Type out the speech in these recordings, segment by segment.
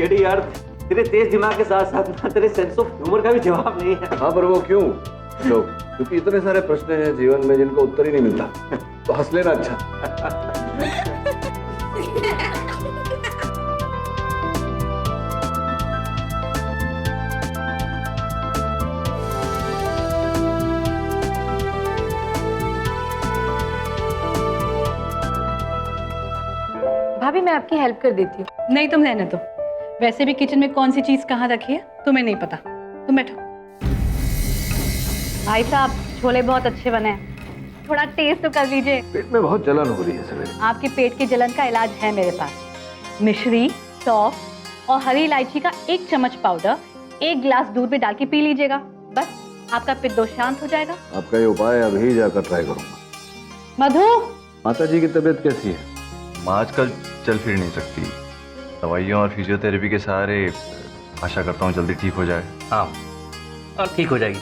KD यार, तेरे तेज दिमाग के साथ साथ ना तेरे सेंस ऑफ ह्यूमर का भी जवाब नहीं है। हाँ, पर वो क्यों अशोक? क्योंकि इतने सारे प्रश्न हैं जीवन में जिनको उत्तर ही नहीं मिलता। तो हंस लेना अच्छा। भाभी मैं आपकी हेल्प कर देती हूँ। नहीं, तुम रहने दो। वैसे भी किचन में कौन सी चीज कहाँ रखी है तुम्हें नहीं पता। तुम बैठो। भाई साहब, छोले बहुत अच्छे बने हैं, थोड़ा टेस्ट तो कर लीजिए। पेट में बहुत जलन हो रही है सवेरे। आपके पेट की जलन का इलाज है मेरे पास। मिश्री, सौंफ और हरी इलायची का 1 चम्मच पाउडर 1 गिलास दूध में डाल के पी लीजिएगा। बस आपका पित्त दोष शांत हो जाएगा। आपका ये उपाय अभी जाकर ट्राई करूंगा। मधु, माता जी की तबीयत कैसी है? माँ आजकल चल फिर नहीं सकती। दवाइयों और फिजियोथेरेपी के सहारे आशा करता हूँ जल्दी ठीक हो जाए। हाँ, और ठीक हो जाएगी।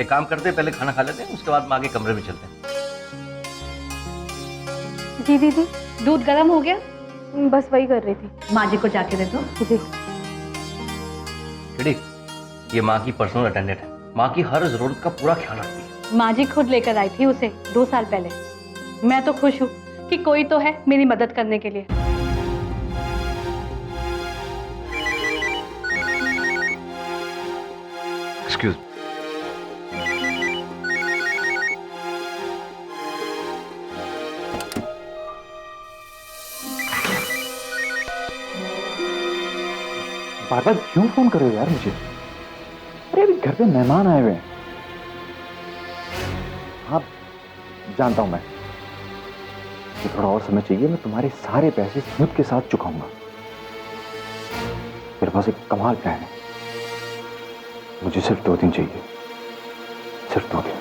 एक काम करते हैं, पहले खाना खा लेते हैं, उसके बाद माँ के कमरे में चलते हैं। जी दीदी, दूध गर्म हो गया? बस वही कर रही थी। माँ जी को जाके दे दो। जी। केडी, ये माँ की पर्सनल अटेंडेंट है, माँ की हर जरूरत का पूरा ख्याल रखती है। माँ जी खुद लेकर आई थी उसे 2 साल पहले। मैं तो खुश हूँ कि कोई तो है मेरी मदद करने के लिए। एक्सक्यूज। बार बार क्यों फोन कर रहे हो यार मुझे? अरे अभी घर पे मेहमान आए हुए हैं। हाँ, जानता हूं मैं कि थोड़ा और समय चाहिए। मैं तुम्हारे सारे पैसे सूद के साथ चुकाऊंगा। मेरे पास एक कमाल प्लान है। मुझे सिर्फ 2 दिन चाहिए, सिर्फ 2 दिन।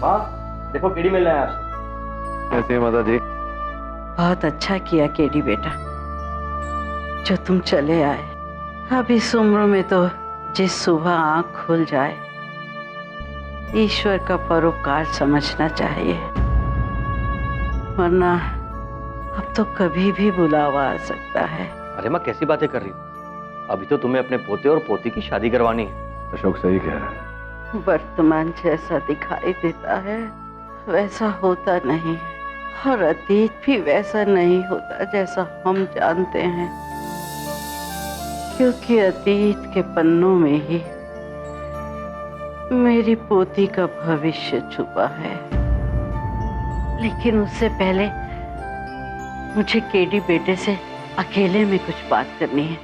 माँ देखो, केडी मिल रहा है आपसे। कैसी है माता जी? बहुत अच्छा किया केडी बेटा, जो तुम चले आए। अब इस उम्र में तो जिस सुबह आंख खुल जाए ईश्वर का परोपकार समझना चाहिए, वरना अब तो कभी भी बुलावा आ सकता है। अरे माँ, कैसी बातें कर रही हो? अभी तो तुम्हें अपने पोते और पोती की शादी करवानी है। अशोक सही कह रहा है। वर्तमान जैसा दिखाई देता है वैसा होता नहीं, और अतीत भी वैसा नहीं होता जैसा हम जानते हैं, क्योंकि अतीत के पन्नों में ही मेरी पोती का भविष्य छुपा है। लेकिन उससे पहले मुझे केडी बेटे से अकेले में कुछ बात करनी है।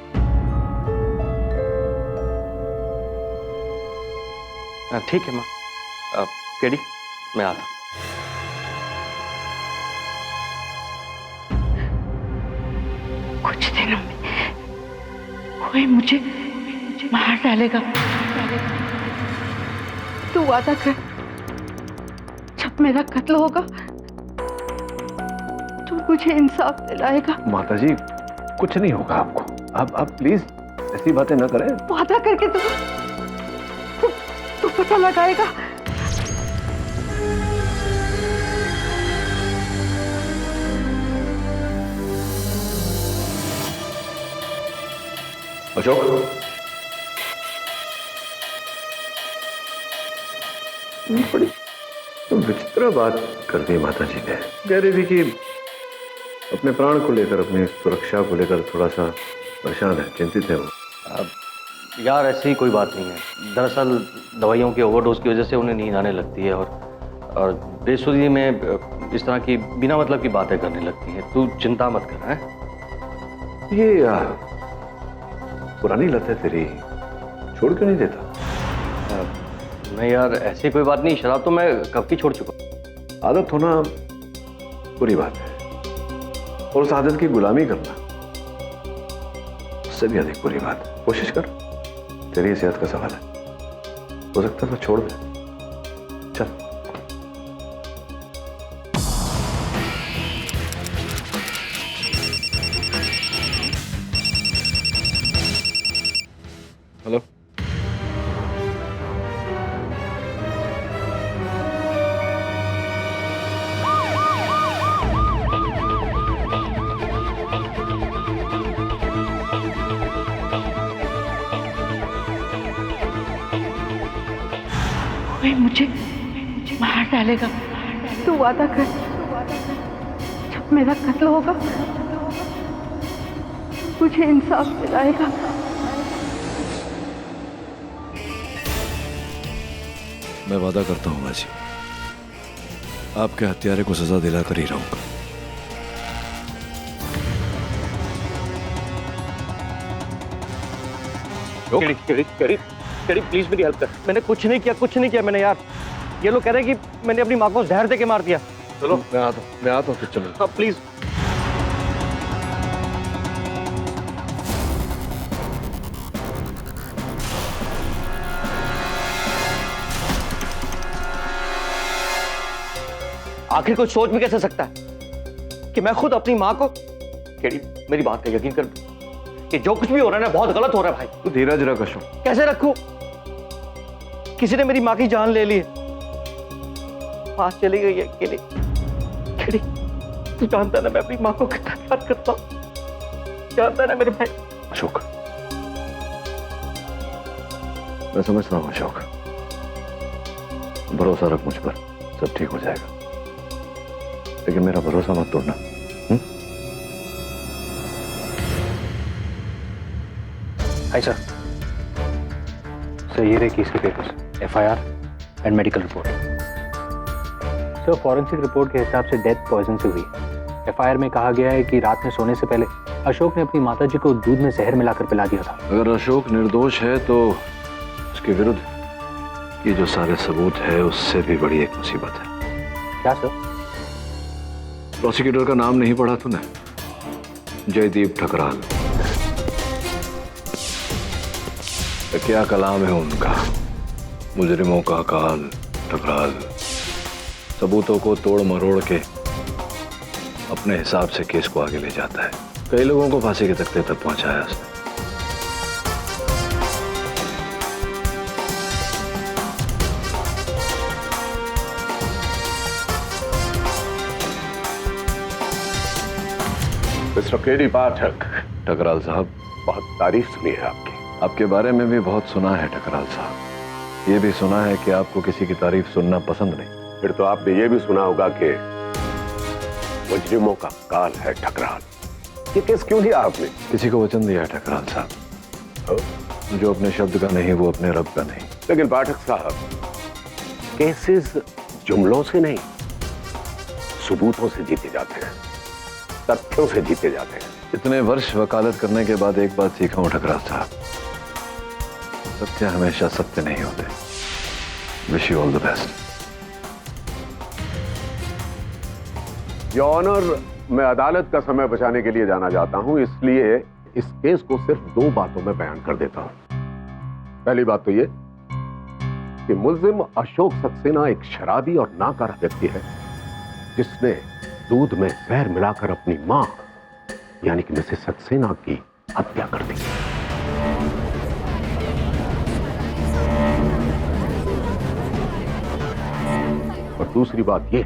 ठीक है माँ। केडी, मैं आता हूँ। कुछ दिनों में कोई मुझे मार डालेगा। तू वादा कर, जब मेरा कत्ल होगा तू मुझे इंसाफ दिलाएगा। माता जी, कुछ नहीं होगा आपको। आप प्लीज ऐसी बातें ना करें। वादा करके तू पता लगाएगा। अशोक, बड़ी तो विचित्र बात कर दी माता जी ने। कह रही थी कि अपने प्राण को लेकर, अपनी सुरक्षा को लेकर थोड़ा सा परेशान है, चिंतित है वो। यार ऐसी कोई बात नहीं है। दरअसल दवाइयों की ओवरडोज की वजह से उन्हें नींद आने लगती है और बेसुधी में इस तरह की बिना मतलब की बातें करने लगती हैं। तू चिंता मत कर। है ये पुरानी लत है तेरी, छोड़ क्यों नहीं देता? नहीं यार, ऐसी कोई बात नहीं। शराब तो मैं कब की छोड़ चुका। आदत होना बुरी बात है, और उस आदत की गुलामी करना उससे भी अधिक बुरी बात है। कोशिश कर, तेरी सेहत का सवाल है। हो सकता है तो छोड़ दे। चल। हेलो, मुझे मार डालेगा। तू वादा कर, जब मेरा कत्ल होगा मुझे इंसाफ दिलाएगा। मैं वादा करता हूँ माँ जी, आपके हत्यारे को सजा दिलाकर ही रहूंगा। प्लीज मेरी हेल्प कर। मैंने कुछ नहीं किया मैंने यार। ये लोग कह रहे हैं कि मैंने अपनी माँ को जहर दे के मार दिया। चलो मैं आता हूँ फिर चलो। हाँ प्लीज। आखिर कोई सोच भी कैसे सकता है कि मैं खुद अपनी माँ को। केडी मेरी बात का यकीन कर, कि जो कुछ भी हो रहा है ना बहुत गलत हो रहा है भाई। तू धीरज रख अशोक। कैसे रखूं? किसी ने मेरी माँ की जान ले ली है, पास चली गई है केडी। केडी तू जानता है ना मैं अपनी माँ को कितना प्यार करता हूँ, जानता है ना मेरे भाई। अशोक मैं समझता हूँ अशोक, भरोसा रख मुझ पर, सब ठीक हो जाएगा। लेकिन मेरा भरोसा मत तोड़ना। हाय सर, ये रहे केस के papers, FIR and medical report. Sir forensic report के हिसाब से डेथ पॉइजन से हुई। FIR में कहा गया है कि रात में सोने से पहले अशोक ने अपनी माताजी को दूध में जहर मिलाकर पिला दिया था। अगर अशोक निर्दोष है तो उसके विरुद्ध ये जो सारे सबूत है उससे भी बड़ी एक मुसीबत है। क्या सर? प्रोसिक्यूटर का नाम नहीं पढ़ा तूने? जयदीप ठकराल। क्या कलाम है उनका, मुजरिमों का काल ठकराल। सबूतों को तोड़ मरोड़ के अपने हिसाब से केस को आगे ले जाता है। कई लोगों को फांसी के तख्ते तक पहुंचाया उसने। मिस्टर केडी पाठक, ठकराल साहब, बहुत तारीफ सुनी है आपकी। आपके बारे में भी बहुत सुना है ठकराल साहब। ये भी सुना है कि आपको किसी की तारीफ सुनना पसंद नहीं। फिर तो आपने ये भी सुना होगा कि मुजरिमों का काल है ठकराल। ये केस क्यों लिया आपने? किसी को वचन दिया है ठकराल साहब, जो अपने शब्द का नहीं वो अपने रब का नहीं। लेकिन पाठक साहब, केसेस जुमलों से नहीं सबूतों से जीते जाते हैं, तथ्यों से जीते जाते हैं। इतने वर्ष वकालत करने के बाद एक बात सीखा हूं ठकराल साहब, सत्य हमेशा सत्य नहीं होते। Wish you all the best. Your honour, मैं अदालत का समय बचाने के लिए जाना चाहता हूं, इसलिए इस केस को सिर्फ 2 बातों में बयान कर देता हूं। पहली बात तो ये कि मुल्जिम अशोक सक्सेना एक शराबी और नाकारा व्यक्ति है जिसने दूध में जहर मिलाकर अपनी मां यानी कि मिसेस सक्सेना की हत्या कर दी। और दूसरी बात यह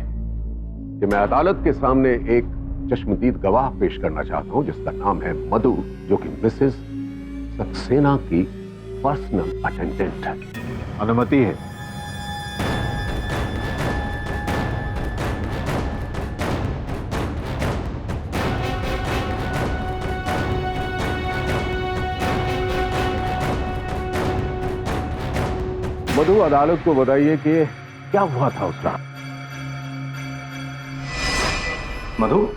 कि मैं अदालत के सामने एक चश्मदीद गवाह पेश करना चाहता हूं जिसका नाम है मधु, जो कि मिसेस सक्सेना की पर्सनल अटेंडेंट है। अनुमति है। मधु, अदालत को बताइए कि क्या हुआ था उस रात। मधु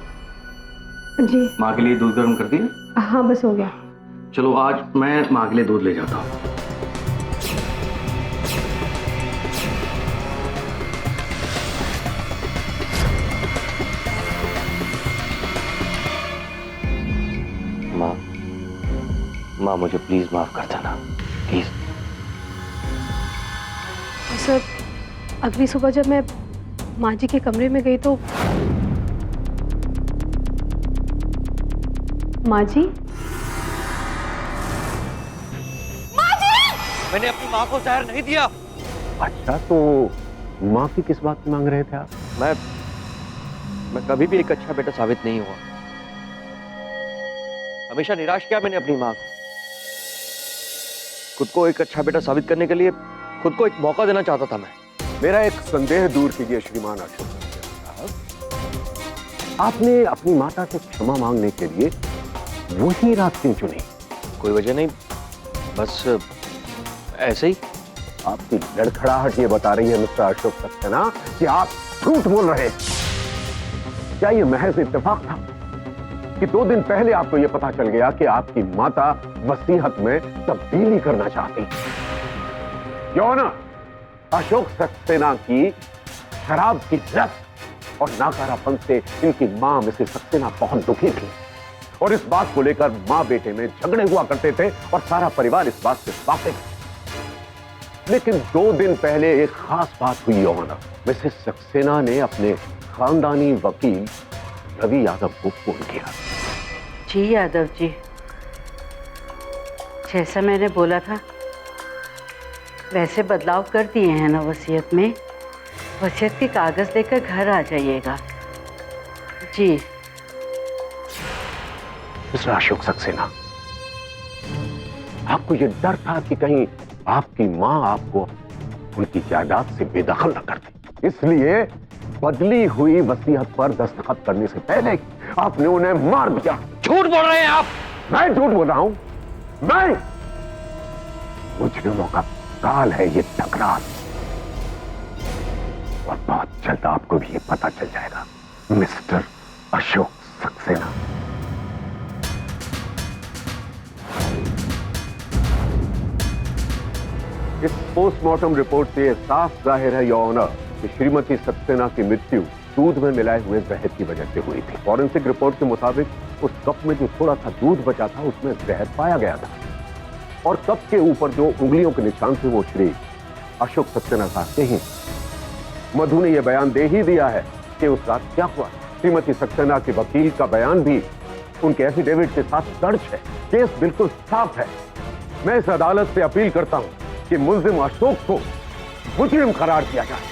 जी माँ के लिए दूध गर्म कर दिया? हाँ बस हो गया। चलो आज मैं माँ के लिए दूध ले जाता हूँ। माँ मुझे प्लीज माफ कर देना, प्लीज। सर अगली सुबह जब मैं माँ जी के कमरे में गई तो माँ जी मैंने अपनी माँ को जहर नहीं दिया। अच्छा, तो मां की किस बात में मांग रहे थे आप? मैं कभी भी एक अच्छा बेटा साबित नहीं हुआ। हमेशा निराश किया मैंने अपनी माँ को। खुद को एक अच्छा बेटा साबित करने के लिए खुद को एक मौका देना चाहता था मैं। मेरा एक संदेह दूर कीजिए श्रीमान अशोक सक्सेना साहब। आपने अपनी माता से क्षमा मांगने के लिए वही रात क्यों चुनी? कोई वजह नहीं, बस ऐसे ही। आपकी लड़खड़ाहट ये बता रही है मिस्टर अशोक सक्सेना कि आप झूठ बोल रहे हैं। क्या ये महज इत्तेफाक था कि 2 दिन पहले आपको ये पता चल गया कि आपकी माता वसीयत में तब्दीली करना चाहती? क्यों ना अशोक सक्सेना की शराब की लत और नाकारापन से इनकी मां मिसेस सक्सेना बहुत दुखी थी और इस बात को लेकर मां बेटे में झगड़े हुआ करते थे और सारा परिवार इस बात से वाकिफ। लेकिन 2 दिन पहले एक खास बात हुई ऑनर। मिसेस सक्सेना ने अपने खानदानी वकील रवि यादव को फोन किया। जी यादव जी, जैसा मैंने बोला था वैसे बदलाव कर दिए हैं ना वसीयत में। वसीयत के कागज लेकर घर आ जाइएगा। जी मिस्टर अशोक सक्सेना, आपको ये डर था कि कहीं आपकी मां आपको उनकी जायदाद से बेदखल न कर दी, इसलिए बदली हुई वसीयत पर दस्तखत करने से पहले आपने उन्हें मार दिया। झूठ बोल रहे हैं आप। मैं झूठ बोल रहा हूं? मैं? मुजरिमों का काल है ये टकराल, और बहुत जल्द आपको भी ये पता चल जाएगा मिस्टर अशोक सक्सेना। इस पोस्टमार्टम रिपोर्ट से साफ जाहिर है योर ऑनर कि श्रीमती सक्सेना की मृत्यु दूध में मिलाए हुए जहर की वजह से हुई थी। फॉरेंसिक रिपोर्ट के मुताबिक उस कप में जो थोड़ा सा दूध बचा था उसमें जहर पाया गया था और कप के ऊपर जो उंगलियों के निशान थे वो श्री अशोक सक्सेना साहब के ही। मधु ने यह बयान दे ही दिया है कि उस रात क्या हुआ। श्रीमती सक्सेना के वकील का बयान भी उनके एफिडेविट के साथ दर्ज है। केस बिल्कुल साफ है। मैं इस अदालत से अपील करता हूं कि मुल्जिम अशोक को मुजरिम करार दिया जाए।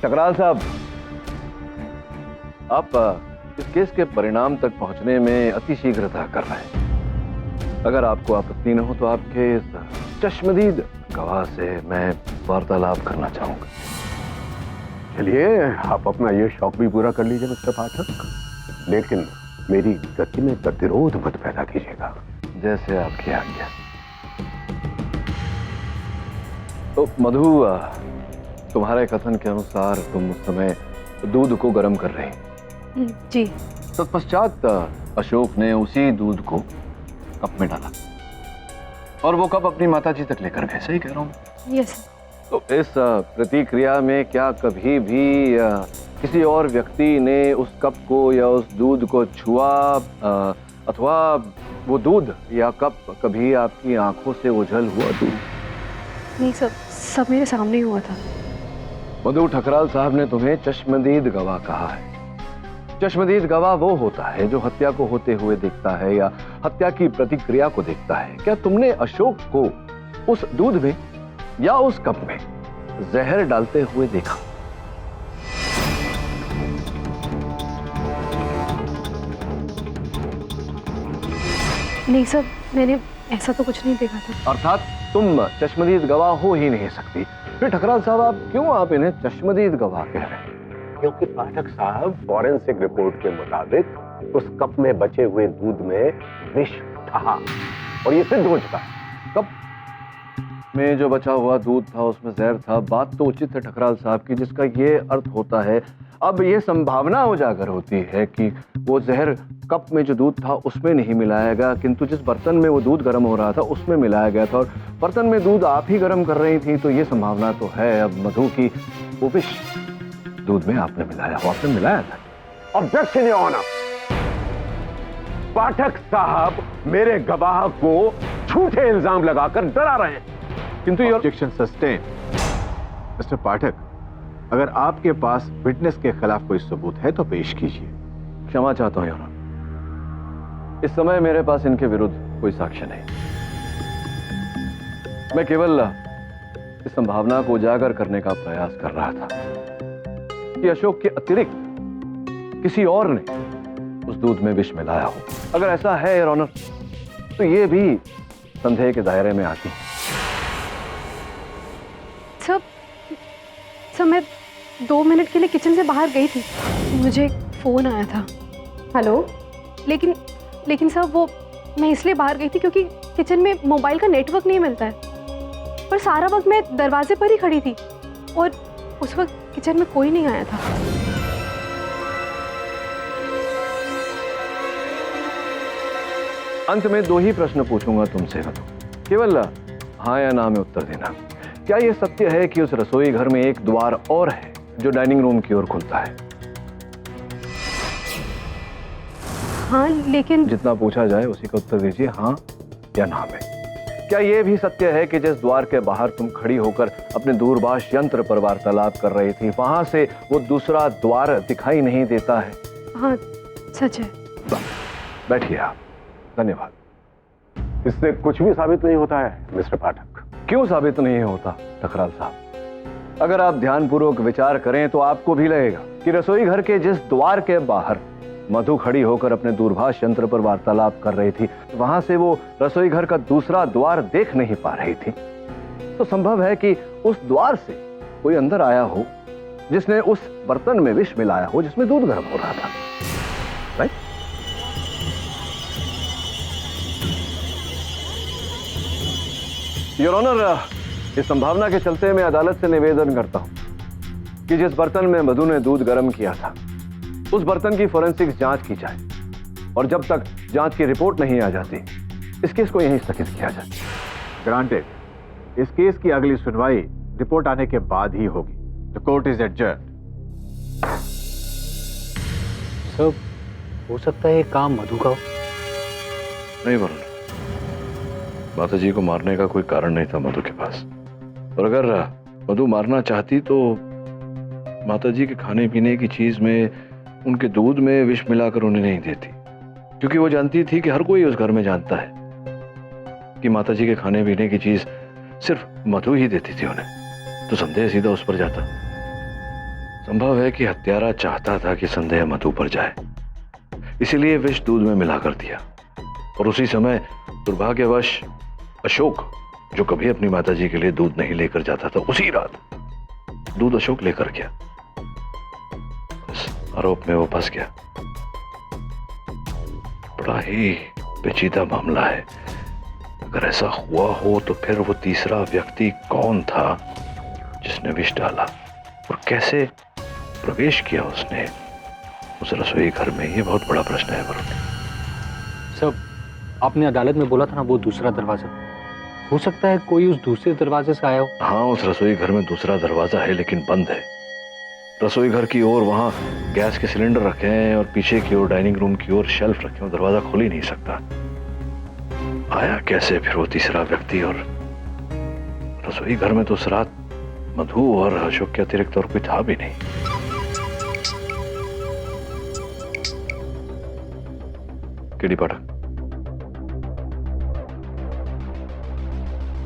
टकराल साहब, आप इस केस के परिणाम तक पहुंचने में अति शीघ्रता कर रहे हैं। अगर आपको आपत्ति न हो तो आपके इस चश्मदीद गवाह से मैं वार्तालाप करना चाहूंगा। चलिए, आप अपना ये शौक भी पूरा कर लीजिए मिस्टर पाठक, लेकिन मेरी गति में गतिरोध मत पैदा कीजिएगा। जैसे आपकी आज्ञा। तो मधु, तुम्हारे कथन के अनुसार तुम उस समय दूध को गर्म कर रही। जी। तत्पश्चात अशोक ने उसी दूध को कप में डाला और वो कप अपनी माताजी तक लेकर गए। सही कह रहा हूँ? यस। तो इस प्रतिक्रिया में क्या कभी भी किसी और व्यक्ति ने उस कप को या उस दूध को छुआ अथवा वो दूध या कप कभी आपकी आंखों से ओझल हुआ? दूध नहीं सर, सब मेरे सामने ही हुआ था। मधु, ठकराल साहब ने तुम्हें चश्मदीद गवाह कहा है। चश्मदीद गवाह वो होता है जो हत्या को होते हुए देखता है या हत्या की प्रतिक्रिया को देखता है। क्या तुमने अशोक को उस दूध में या उस कप में जहर डालते हुए देखा? नहीं सर, मैंने ऐसा तो कुछ नहीं देखा था। अर्थात तुम चश्मदीद गवाह हो ही नहीं सकती। फिर ठकराल साहब, आप इन्हें चश्मदीद गवाह कह रहे हैं? क्योंकि पाठक साहब, फॉरेंसिक रिपोर्ट के मुताबिक उस कप में बचे हुए दूध में विष था और ये सिद्ध हो चुका है। कप में जो बचा हुआ दूध था उसमें जहर था। बात तो उचित है ठकराल साहब की, जिसका ये अर्थ होता है, अब ये संभावना उजागर होती है कि वो जहर कप में जो दूध था उसमें नहीं मिलाया गया, किंतु जिस बर्तन में वो दूध गर्म हो रहा था उसमें मिलाया गया था और बर्तन में दूध आप ही गर्म कर रही थी। तो ये संभावना तो है अब मधु की वो विष दूध में आपने मिलाया हो। आपने मिलाया था। Objection your honour. पाठक साहब मेरे गवाह को झूठे इल्जाम लगाकर डरा रहे हैं। किंतु ये ऑब्जेक्शन सस्टेन। मिस्टर पाठक, अगर आपके पास विटनेस के खिलाफ कोई सबूत है तो पेश कीजिए। क्षमा चाहता हूं योर ऑनर, इस समय मेरे पास इनके विरुद्ध कोई साक्ष्य नहीं। मैं केवल इस संभावना को उजागर करने का प्रयास कर रहा था कि अशोक के अतिरिक्त किसी और ने उस दूध में विष मिलाया हो। अगर ऐसा है योर ऑनर तो ये भी संदेह के दायरे में आती है। सब सर मैं 2 मिनट के लिए किचन से बाहर गई थी, मुझे एक फ़ोन आया था। हेलो। लेकिन सर वो मैं इसलिए बाहर गई थी क्योंकि किचन में मोबाइल का नेटवर्क नहीं मिलता है, पर सारा वक्त मैं दरवाजे पर ही खड़ी थी और उस वक्त किचन में कोई नहीं आया था। अंत में 2 ही प्रश्न पूछूंगा तुमसे मधु, केवल हाँ या ना में उत्तर देना। क्या यह सत्य है कि उस रसोई घर में एक द्वार और है जो डाइनिंग रूम की ओर खुलता है? हाँ लेकिन जितना पूछा जाए उसी का उत्तर दीजिए, हाँ या ना में। क्या यह भी सत्य है कि जिस द्वार के बाहर तुम खड़ी होकर अपने दूरभाष यंत्र पर वार्तालाप कर रही थी, वहां से वो दूसरा द्वार दिखाई नहीं देता है? हाँ सच है। बैठिए आप। धन्यवाद। इससे कुछ भी साबित नहीं होता है मिस्टर पाठक। क्यों साबित नहीं होता टकराल साहब? अगर आप ध्यानपूर्वक विचार करें तो आपको भी लगेगा कि रसोई घर के जिस द्वार के बाहर मधु खड़ी होकर अपने दूरभाष यंत्र पर वार्तालाप कर रही थी, वहां से वो रसोई घर का दूसरा द्वार देख नहीं पा रही थी। तो संभव है कि उस द्वार से कोई अंदर आया हो जिसने उस बर्तन में विष मिलाया हो जिसमें दूध गर्म हो रहा था। राइट? योर ऑनर, इस संभावना के चलते मैं अदालत से निवेदन करता हूं कि जिस बर्तन में मधु ने दूध गर्म किया था उस बर्तन की फोरेंसिक्स जांच की जाए, और जब तक जांच की रिपोर्ट नहीं आ जाती इस केस को यहीं स्थगित किया जाए। ग्रांटेड। इस केस की अगली सुनवाई रिपोर्ट आने के बाद ही होगी। The court is adjourned. Sir हो सकता है ये काम मधु का हो। नहीं वरुण, माता जी को मारने का कोई कारण नहीं था मधु के पास, और अगर मधु मारना चाहती तो माता जी के खाने पीने की चीज में, उनके दूध में विष मिलाकर उन्हें नहीं देती, क्योंकि वो जानती थी कि हर कोई उस घर में जानता है कि माता जी के खाने पीने की चीज सिर्फ मधु ही देती थी उन्हें। तो संदेह सीधा उस पर जाता। संभव है कि हत्यारा चाहता था कि संदेह मधु पर जाए, इसीलिए विष दूध में मिलाकर दिया, और उसी समय दुर्भाग्यवश अशोक, जो कभी अपनी माता जी के लिए दूध नहीं लेकर जाता था, उसी रात दूध अशोक लेकर गया। इस आरोप में वो फंस गया। बड़ा ही पेचीदा मामला है। अगर ऐसा हुआ हो तो फिर वो तीसरा व्यक्ति कौन था जिसने विष डाला, और कैसे प्रवेश किया उसने उस रसोई घर में? ये बहुत बड़ा प्रश्न है वरुण। सर आपने अदालत में बोला था ना वो दूसरा दरवाजा, हो सकता है कोई उस दूसरे दरवाजे से आया हो। हाँ, उस रसोई घर में दूसरा दरवाजा है लेकिन बंद है। रसोई घर की ओर वहां गैस के सिलेंडर रखे हैं और पीछे की ओर डाइनिंग रूम की ओर शेल्फ रखे हैं, दरवाजा खुल ही नहीं सकता। आया कैसे फिर वो तीसरा व्यक्ति? और रसोई घर में तो उस रात मधु और अशोक के अतिरिक्त और कोई था भी नहीं। केडी पाठक।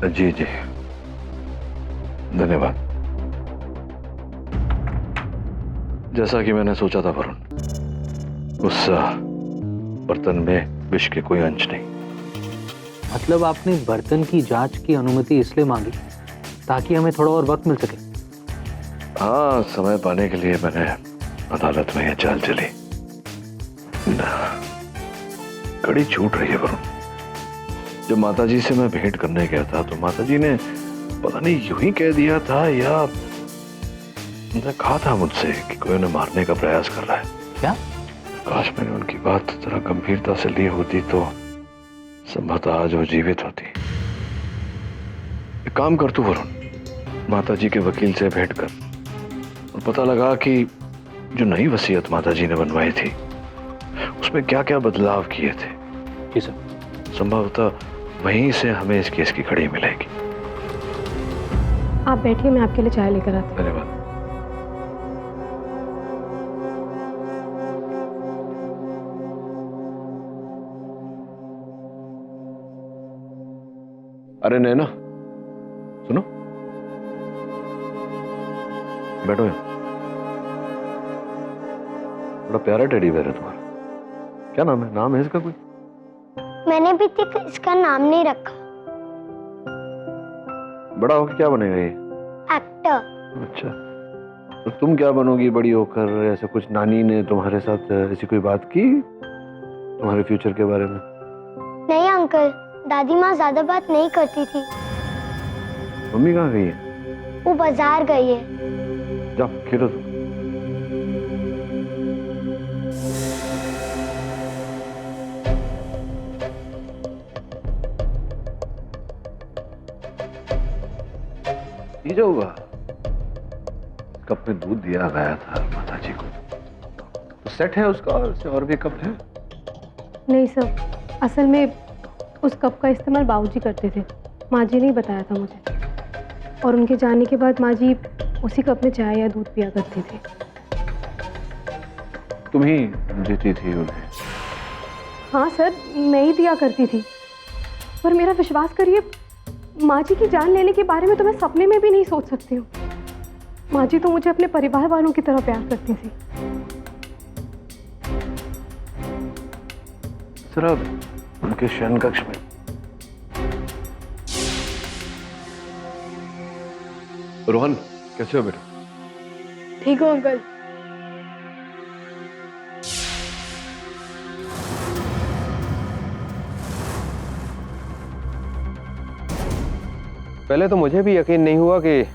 जी जी, धन्यवाद। जैसा कि मैंने सोचा था वरुण, उस बर्तन में विष के कोई अंश नहीं। मतलब आपने बर्तन की जांच की अनुमति इसलिए मांगी ताकि हमें थोड़ा और वक्त मिल सके? हाँ, समय पाने के लिए मैंने अदालत में यह चाल चली। कड़ी छूट रही है वरुण। जब माताजी से मैं भेंट करने गया था तो माताजी ने पता नहीं यूं ही कह दिया था या उन्होंने कहा था मुझसे कि कोई उन्हें मारने का प्रयास कर रहा है। क्या? काश मैंने उनकी बात जरा गंभीरता से ली होती तो संभवतः आज वो जीवित होती। एक काम कर तू वरुण, माताजी के वकील से भेंट कर और पता लगा कि जो नई वसीयत माताजी ने बनवाई थी उसमें क्या क्या बदलाव किए थे। जी सर। संभवतः वहीं से हमें इस केस की कड़ी मिलेगी। आप बैठिए, मैं आपके लिए चाय लेकर आती हूँ। धन्यवाद। अरे नैना, सुनो, बैठो यहाँ। बड़ा प्यारा टेडी बेयर है तुम्हारा। क्या नाम है? नाम है इसका कोई? मैंने भी तक इसका नाम नहीं रखा। बड़ा होकर क्या बनेगा ये? एक्टर। अच्छा, तो तुम क्या बनोगी बड़ी होकर? ऐसा कुछ नानी ने तुम्हारे साथ ऐसी कोई बात की तुम्हारे फ्यूचर के बारे में? नहीं अंकल, दादी माँ ज्यादा बात नहीं करती थी। मम्मी कहाँ गई है? वो बाजार गई है। जाओ खेलो तुम। ये जो होगा, कप में दूध दिया गया था माता जी को, तो सेट है उसका और भी कप है? नहीं सर, असल में उस कप का इस्तेमाल बाबूजी करते थे, माँ जी ने बताया था मुझे। और उनके जाने के बाद माँ जी उसी कप में चाय या दूध पिया करती थी। तुम ही देती थी उन्हें? हाँ सर, मैं ही दिया करती थी। पर मेरा विश्वास करिए, माँ जी की जान लेने के बारे में तो मैं सपने में भी नहीं सोच सकती हूँ। माँ जी तो मुझे अपने परिवार वालों की तरह प्यार करती थी। जरा उनके शयन कक्ष में। रोहन, कैसे हो बेटा? ठीक हो अंकल? पहले तो मुझे भी यकीन नहीं हुआ कि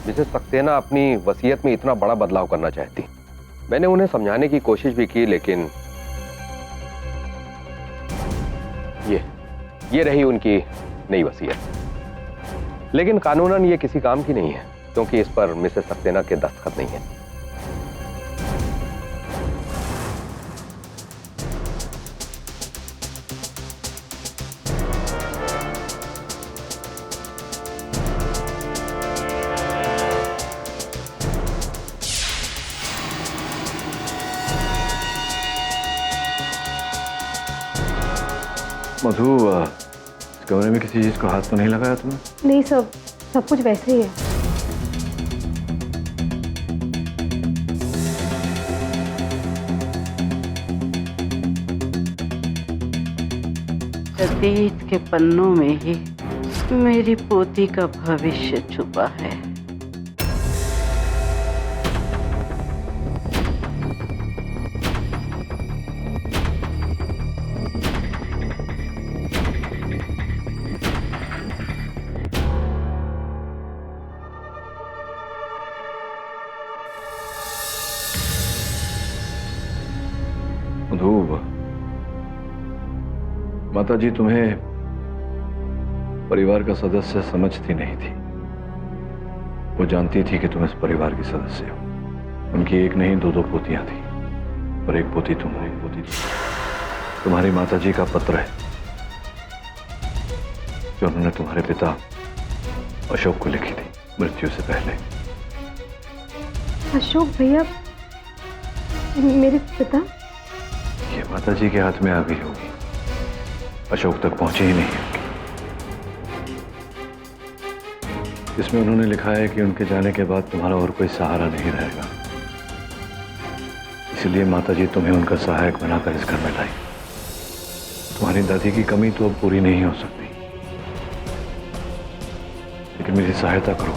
मिसेस सक्सेना अपनी वसीयत में इतना बड़ा बदलाव करना चाहती। मैंने उन्हें समझाने की कोशिश भी की, लेकिन ये रही उनकी नई वसीयत। लेकिन कानूनन ये किसी काम की नहीं है, क्योंकि इस पर मिसेस सक्सेना के दस्तखत नहीं है। मधु, इस कमरे में किसी चीज को हाथ तो नहीं लगाया तुमने? नहीं सब कुछ वैसे ही है। अतीत के पन्नों में ही मेरी पोती का भविष्य छुपा है। मधु, माता जी तुम्हें परिवार का सदस्य समझती नहीं थी। वो जानती थी कि तुम इस परिवार की सदस्य हो। उनकी एक नहीं दो पोतियां थी, और एक पोती तुम हो। तुम्हारी माता जी का पत्र है जो उन्होंने तुम्हारे पिता अशोक को लिखी थी मृत्यु से पहले। अशोक भैया मेरे पिता? ये माता जी के हाथ में आ गई होगी, अशोक तक पहुंची ही नहीं होगी। इसमें उन्होंने लिखा है कि उनके जाने के बाद तुम्हारा और कोई सहारा नहीं रहेगा, इसलिए माता जी तुम्हें उनका सहायक बनाकर इस घर में लाई। तुम्हारी दादी की कमी तो अब पूरी नहीं हो सकती, लेकिन मेरी सहायता करो।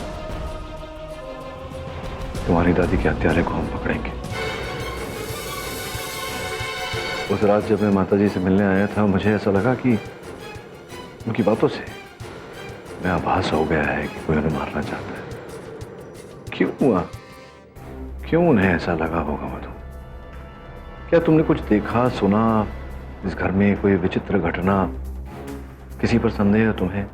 तुम्हारी दादी के हत्यारे को हम पकड़ेंगे। उस रात जब मैं माताजी से मिलने आया था, मुझे ऐसा लगा कि उनकी बातों से मैं आभास हो गया है कि कोई उन्हें मारना चाहता है। क्यों हुआ? क्यों उन्हें ऐसा लगा होगा मधु? क्या तुमने कुछ देखा, सुना इस घर में? कोई विचित्र घटना? किसी पर संदेह है तुम्हें?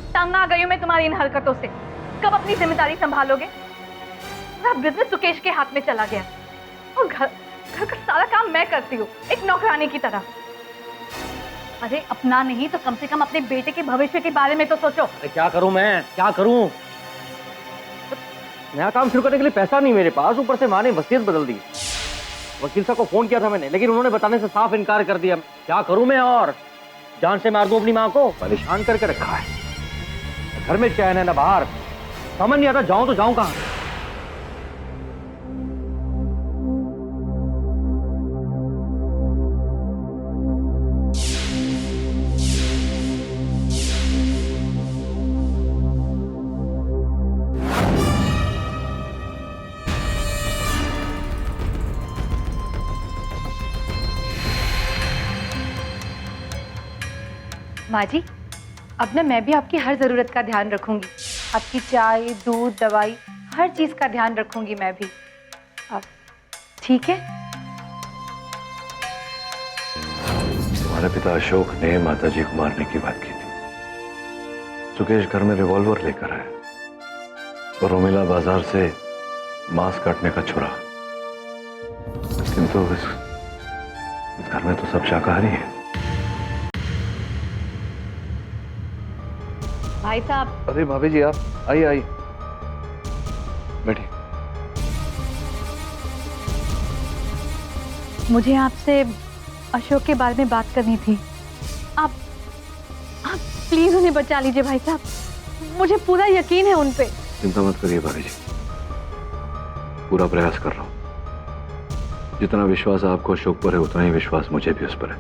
तंग आ गई हूं मैं तुम्हारी इन हरकतों से। कब अपनी जिम्मेदारी संभालोगे? पूरा बिजनेस सुकेश के हाथ में चला गया, और घर का सारा काम मैं करती हूँ, एक नौकरानी की तरह। अरे अपना नहीं तो कम से कम अपने बेटे के भविष्य के बारे में तो सोचो। अरे क्या करूं मैं, क्या करूं? नया काम शुरू करने के लिए पैसा नहीं मेरे पास, ऊपर से माँ ने वसीयत बदल दी। वकील साहब को फोन किया था मैंने, लेकिन उन्होंने बताने से साफ इनकार कर दिया। क्या करूं मैं, और जान से मार दूं अपनी माँ को? परेशान करके रखा है, घर में चैन है ना बाहर, समझ नहीं आता जाऊं तो जाऊं कहां। माँ जी, अब ना मैं भी आपकी हर ज़रूरत का ध्यान रखूंगी। आपकी चाय, दूध, दवाई, हर चीज़ का ध्यान रखूंगी मैं भी। अब ठीक है? तुम्हारे पिता अशोक ने माताजी को मारने की बात की थी। सुकेश घर में रिवॉल्वर लेकर आया और रोमिला बाजार से मांस काटने का छुरा। किंतु इस घर में तो सब शाकाहारी है। भाई साहब। अरे भाभी जी, आप आइए आइए, बैठिए। मुझे आपसे अशोक के बारे में बात करनी थी। आप प्लीज उन्हें बचा लीजिए भाई साहब, मुझे पूरा यकीन है उन पे। चिंता मत करिए भाभी जी, पूरा प्रयास कर रहा हूं। जितना विश्वास आपको अशोक पर है, उतना ही विश्वास मुझे भी उस पर है।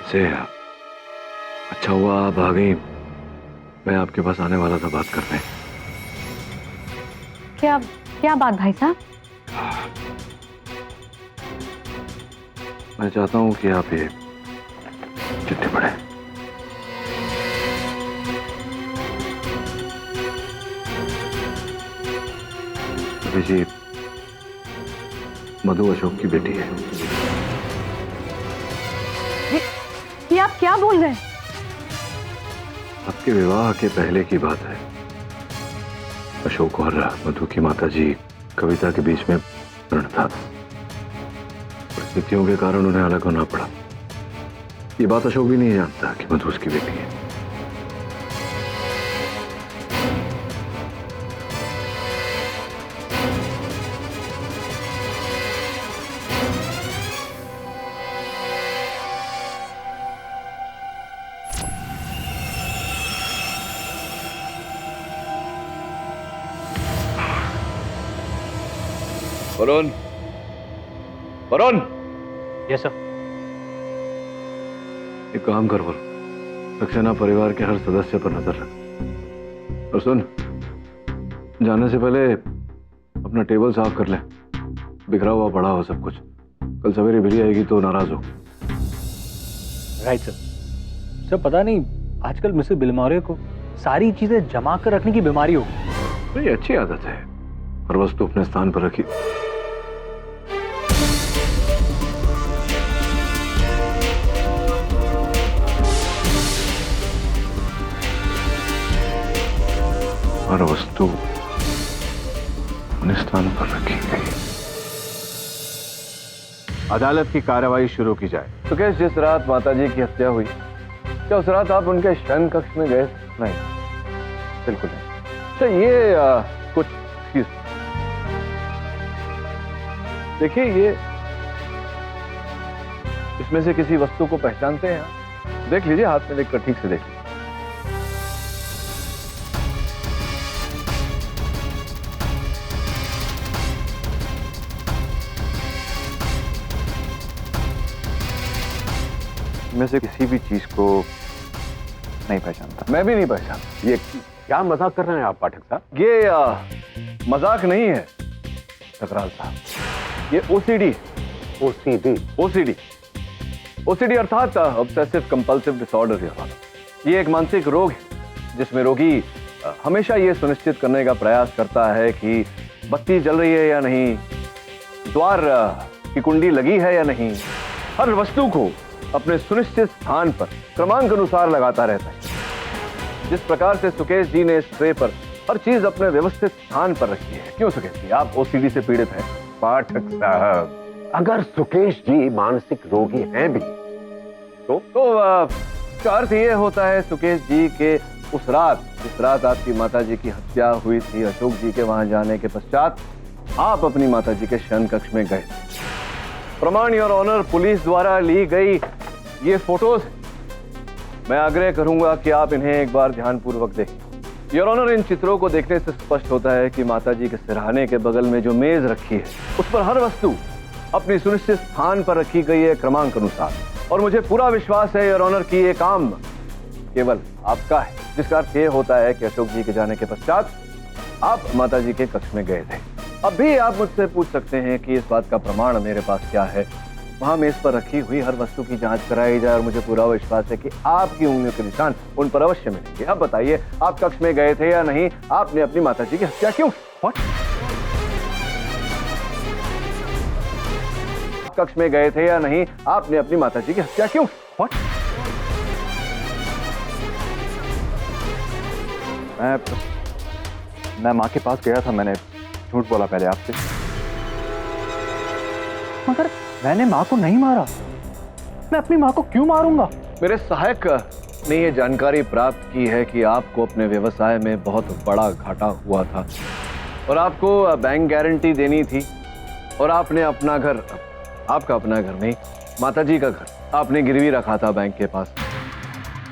इसे अच्छा हुआ आप आ गई, मैं आपके पास आने वाला था बात करने। क्या बात भाई साहब? मैं चाहता हूं कि आप ये चिट्ठी पढ़ें। अभी जी, मधु अशोक की बेटी है। ये आप क्या बोल रहे हैं? आपके विवाह के पहले की बात है। अशोक और मधु की माताजी कविता के बीच में मरण था। परिस्थितियों के कारण उन्हें अलग होना पड़ा। ये बात अशोक भी नहीं जानता कि मधु उसकी बेटी है। वरुण, वरुण। Yes sir. एक काम कर वरुण, सक्सेना परिवार के हर सदस्य पर नजर रख। और सुन, जाने से पहले अपना टेबल साफ कर ले, बिखरा हुआ पड़ा हो सब कुछ। कल सवेरे बिजली आएगी तो नाराज हो। Right sir. सर पता नहीं आजकल मिसेस बिलमौरे को सारी चीजें जमा कर रखने की बीमारी हो गई। ये अच्छी आदत है, हर वस्तु अपने स्थान पर रखी। हर वस्तु अपने स्थान पर रखी गई। अदालत की कार्रवाई शुरू की जाए। सुकेश, जिस रात माताजी की हत्या हुई, क्या उस रात आप उनके शयन कक्ष में गए? नहीं, बिल्कुल नहीं। अच्छा, ये कुछ देखिए, ये इसमें से किसी वस्तु को पहचानते हैं आप? देख लीजिए, हाथ में देखकर ठीक से देख लीजिए। में से किसी भी चीज को नहीं पहचानता। मैं भी नहीं पहचानता। ये क्या मजाक कर रहे हैं आप पाठक साहब? ये मजाक नहीं है टकराल साहब, ये ओसीडी। ओसीडी अर्थात ऑब्सेसिव कंपल्सिव डिसऑर्डर। ये एक मानसिक रोग है जिसमें रोगी हमेशा ये सुनिश्चित करने का प्रयास करता है कि बत्ती जल रही है या नहीं, द्वार की कुंडी लगी है या नहीं, हर वस्तु को अपने सुनिश्चित स्थान पर क्रमांक अनुसार लगाता रहता है। जिस प्रकार से सुकेश जी ने इस ट्रे पर हर चीज अपने व्यवस्थित स्थान पर रखी है। क्यों सुकेश जी, आप ओसीडी से पीड़ित हैं? पाठक साहब, अगर सुकेश जी मानसिक रोगी हैं भी तो का अर्थ ये होता है सुकेश जी के उस रात जिस रात आपकी माताजी की हत्या हुई थी, अशोक जी के वहां जाने के पश्चात आप अपनी माताजी के शयन कक्ष में गए। प्रमाण योर ऑनर, पुलिस द्वारा ली गई ये फोटोज, मैं आग्रह करूंगा कि आप इन्हें एक बार ध्यानपूर्वक देखें। योर ऑनर, इन चित्रों को देखने से स्पष्ट होता है कि माताजी के सिरहाने के बगल में जो मेज रखी है उस पर हर वस्तु अपनी सुनिश्चित स्थान पर रखी गई है क्रमांक अनुसार। और मुझे पूरा विश्वास है योर ऑनर कि ये काम केवल आपका है, जिसका अर्थ ये होता है कि अशोक जी के जाने के पश्चात आप माताजी के कक्ष में गए थे। अब भी आप मुझसे पूछ सकते हैं कि इस बात का प्रमाण मेरे पास क्या है। वहां मेज पर रखी हुई हर वस्तु की जांच कराई जाए और मुझे पूरा विश्वास है कि आपकी उंगलियों के निशान उन पर अवश्य मिलेंगे। अब बताइए, आप कक्ष में गए थे या नहीं? आपने अपनी माताजी की हत्या क्यों? कक्ष में गए थे या नहीं? आपने अपनी माताजी की हत्या क्यों? मैं माँ के पास गया था, मैंने झूठ बोला पहले आपसे, मगर मैंने माँ को नहीं मारा। मैं अपनी माँ को क्यों मारूंगा? मेरे सहायक ने यह जानकारी प्राप्त की है कि आपको अपने व्यवसाय में बहुत बड़ा घाटा हुआ था और आपको बैंक गारंटी देनी थी और आपने अपना घर, आपका अपना घर नहीं, माताजी का घर आपने गिरवी रखा था बैंक के पास।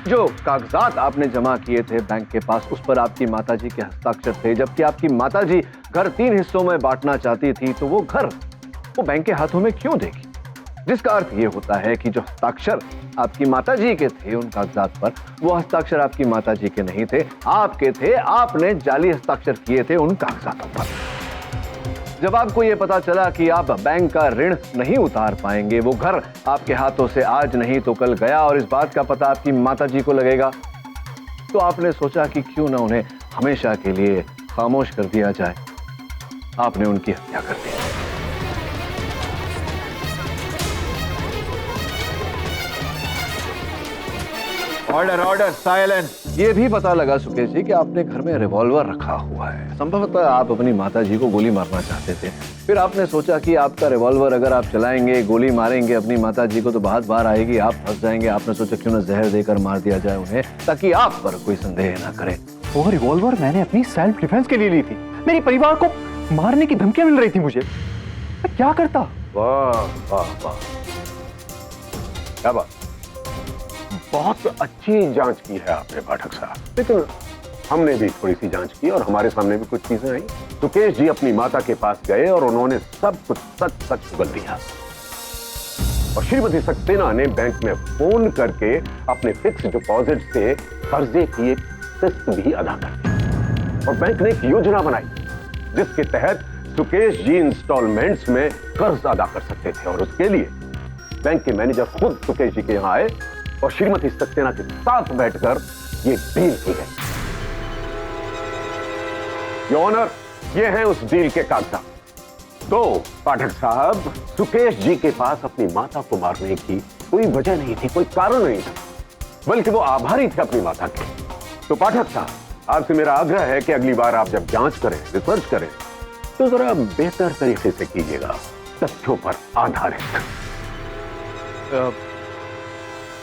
जो कागजात आपने जमा किए थे बैंक के पास, उस पर आपकी माताजी के हस्ताक्षर थे, जबकि आपकी माताजी घर 3 हिस्सों में बांटना चाहती थी। तो वो घर वो बैंक के हाथों में क्यों देगी? जिसका अर्थ ये होता है कि जो हस्ताक्षर आपकी माताजी के थे उन कागजात पर, वो हस्ताक्षर आपकी माताजी के नहीं थे, आपके थे। आपने जाली हस्ताक्षर किए थे उन कागजातों पर। जब आपको ये पता चला कि आप बैंक का ऋण नहीं उतार पाएंगे, वो घर आपके हाथों से आज नहीं तो कल गया और इस बात का पता आपकी माताजी को लगेगा, तो आपने सोचा कि क्यों ना उन्हें हमेशा के लिए खामोश कर दिया जाए। आपने उनकी हत्या कर दी। Order order, silence. ये भी पता लगा सुकेश जी कि आपने घर में रिवॉल्वर रखा हुआ है। संभवतः आप अपनी माताजी को गोली मारना चाहते थे। फिर आपने सोचा कि आपका रिवॉल्वर अगर आप चलाएंगे, गोली मारेंगे अपनी माताजी को, तो बात बाहर आएगी, आप फंस जाएंगे। आपने सोचा क्यों ना जहर देकर मार दिया जाए उन्हें, ताकि आप पर कोई संदेह ना करे। वो रिवॉल्वर मैंने अपनी सेल्फ डिफेंस के लिए ली थी। मेरी परिवार को मारने की धमकियां मिल रही थी मुझे। मैं क्या करता? वाह वाह वाह, क्या बात, बहुत अच्छी जांच की है आपने पाठक साहब। लेकिन हमने भी थोड़ी सी जांच की और हमारे सामने भी कुछ चीजें आई। सुकेश जी अपनी माता के पास गए और उन्होंने सब कुछ सच सच उगल दिया। और श्रीमती सक्सेना ने बैंक में फोन करके अपने फिक्स डिपॉजिट से कर्जे की एक किस्त भी अदा कर दी। और बैंक ने एक योजना बनाई जिसके तहत सुकेश जी इंस्टॉलमेंट्स में कर्ज अदा कर सकते थे। और उसके लिए बैंक के मैनेजर खुद सुकेश जी के यहाँ आए और श्रीमती सक्सेना के साथ बैठकर ये डील की गई। योर ऑनर, ये हैं उस डील के कागजात। तो पाठक साहब, सुकेश जी के पास अपनी माता को मारने की कोई वजह नहीं थी, कोई कारण नहीं था, बल्कि वो आभारी थे अपनी माता के। तो पाठक साहब, आपसे मेरा आग्रह है कि अगली बार आप जब जांच करें, रिसर्च करें, तो जरा बेहतर तरीके से कीजिएगा, तथ्यों पर आधारित।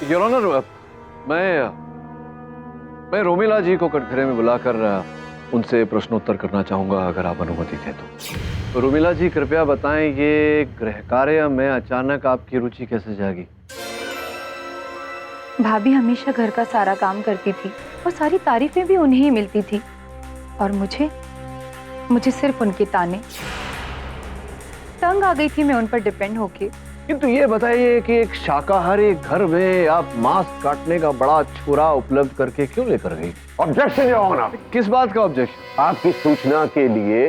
योर ऑनर, मैं रोमिला जी को कटघरे में बुलाकर उनसे प्रश्नोत्तर करना चाहूंगा, अगर आप अनुमति दें तो। रोमिला जी, कृपया बताएं, ये गृह कार्य में अचानक आपकी रुचि कैसे जागी? भाभी हमेशा घर का सारा काम करती थी और सारी तारीफें भी उन्हें ही मिलती थी, और मुझे सिर्फ उनके ताने। तंग आ गई थी मैं उन पर डिपेंड होके। किंतु ये बताइए कि एक शाकाहारी घर में आप मांस काटने का बड़ा छुरा उपलब्ध करके क्यों लेकर गई? Objection your honour. किस बात का ऑब्जेक्शन? आपकी सूचना के लिए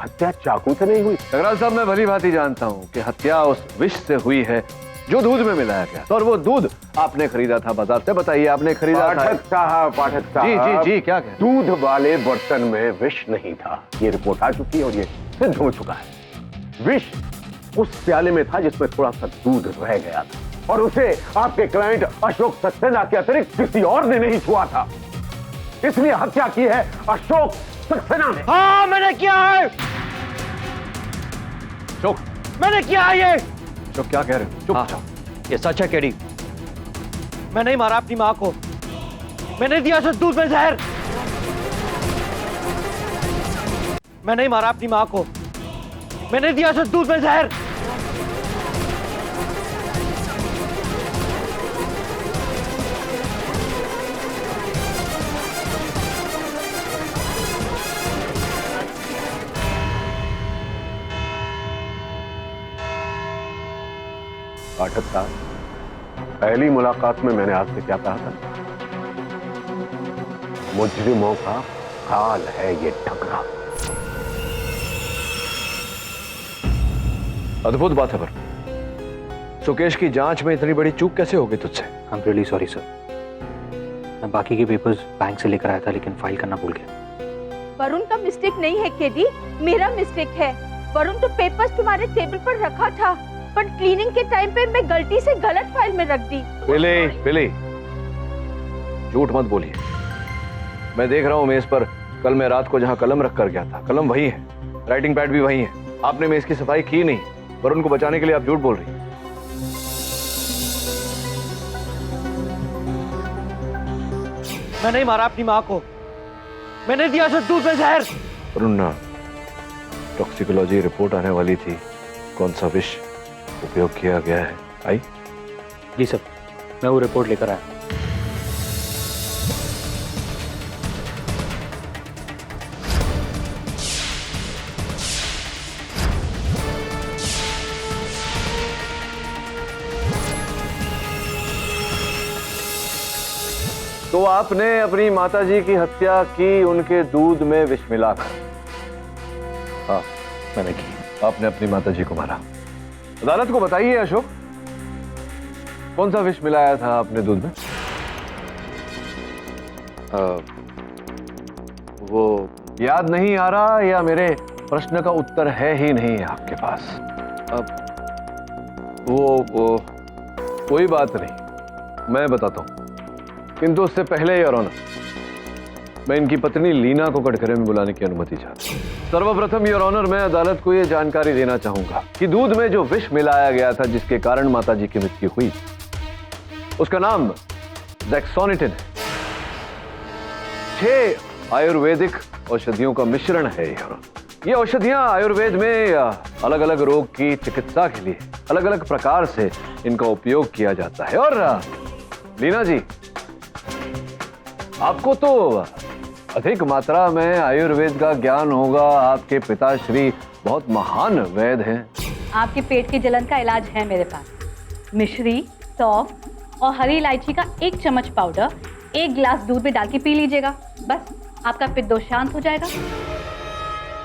हत्या चाकू से नहीं हुई। अग्रवाल साहब, मैं भली भांति जानता हूँ कि हत्या उस विष से हुई है जो दूध में मिलाया गया, और वो दूध आपने खरीदा था बाजार से। बताइए, आपने खरीदा था? पाठक साहब, जी, क्या कह? दूध वाले बर्तन में विष नहीं था, ये रिपोर्ट आ चुकी है और ये सिद्ध हो चुका है। विष उस प्याले में था जिसमें थोड़ा सा दूध रह गया था, और उसे आपके क्लाइंट अशोक सक्सेना के अतिरिक्त किसी और ने नहीं छुआ था। इसलिए हत्या की है अशोक सक्सेना ने। हाँ, मैंने किया है। चुप। मैंने किया है ये। चुप, क्या कह रहे हो? चुप। ये सच है केडी। मैं नहीं मारा अपनी माँ को, मैंने दिया उसे दूध में जहर। मैं नहीं मारा अपनी माँ को, मैंने दिया उसे दूध में जहर। पाठक साहब, पहली मुलाकात में मैंने आपसे क्या कहा था? मुजरिमों का काल है ये ठकरा। अद्भुत बात है पर सुकेश की जांच में इतनी बड़ी चूक कैसे हो गई तुझसे? I am really sorry sir. मैं बाकी के पेपर्स बैंक से लेकर आया था लेकिन फाइल करना भूल गया। वरुण का मिस्टेक नहीं है केडी, मेरा मिस्टेक है। वरुण तो पेपर्स तुम्हारे टेबल पर रखा था, पर क्लीनिंग के टाइम पे मैं गलती से गलत फाइल में रख दी। बिली, झूठ मत बोलिए। मैं देख रहा हूँ मेज पर कल मैं रात को जहाँ कलम रख कर गया था, कलम वही है, राइटिंग पैड भी वही है। आपने मेज की सफाई की नहीं, वरुण को बचाने के लिए आप झूठ बोल रही हैं। मैं नहीं मारा अपनी माँ को, मैंने दिया उसे दूध में जहर। वरुण, टॉक्सिकोलॉजी रिपोर्ट आने वाली थी, कौन सा विष उपयोग किया गया है आई? जी सर, मैं वो रिपोर्ट लेकर आया। तो आपने अपनी माताजी की हत्या की उनके दूध में विष मिलाकर? हाँ, मैंने की। आपने अपनी माताजी को मारा। अदालत को बताइए अशोक, कौन सा विष मिलाया था आपने दूध में? वो याद नहीं आ रहा या मेरे प्रश्न का उत्तर है ही नहीं आपके पास? वो कोई बात नहीं, मैं बताता हूं। किंतु उससे पहले योर ऑनर, मैं इनकी पत्नी लीना को कटघरे में बुलाने की अनुमति चाहता हूं। सर्वप्रथम योर ऑनर, मैं अदालत को यह जानकारी देना चाहूंगा कि दूध में जो विष मिलाया गया था जिसके कारण माताजी की मृत्यु हुई, उसका नाम ज़ैक्सोनिटिन है। 6 आयुर्वेदिक औषधियों का मिश्रण है योर ऑनर। ये औषधियां आयुर्वेद में अलग अलग रोग की चिकित्सा के लिए अलग अलग प्रकार से इनका उपयोग किया जाता है। और लीना जी, आपको तो अधिक मात्रा में आयुर्वेद का ज्ञान होगा, आपके पिताश्री बहुत महान वैद्य हैं। आपके पेट की जलन का इलाज है मेरे पास। मिश्री, सौंफ और हरी इलायची का 1 चम्मच पाउडर 1 गिलास दूध में डाल के पी लीजिएगा, बस आपका पित्त दोष शांत हो जाएगा।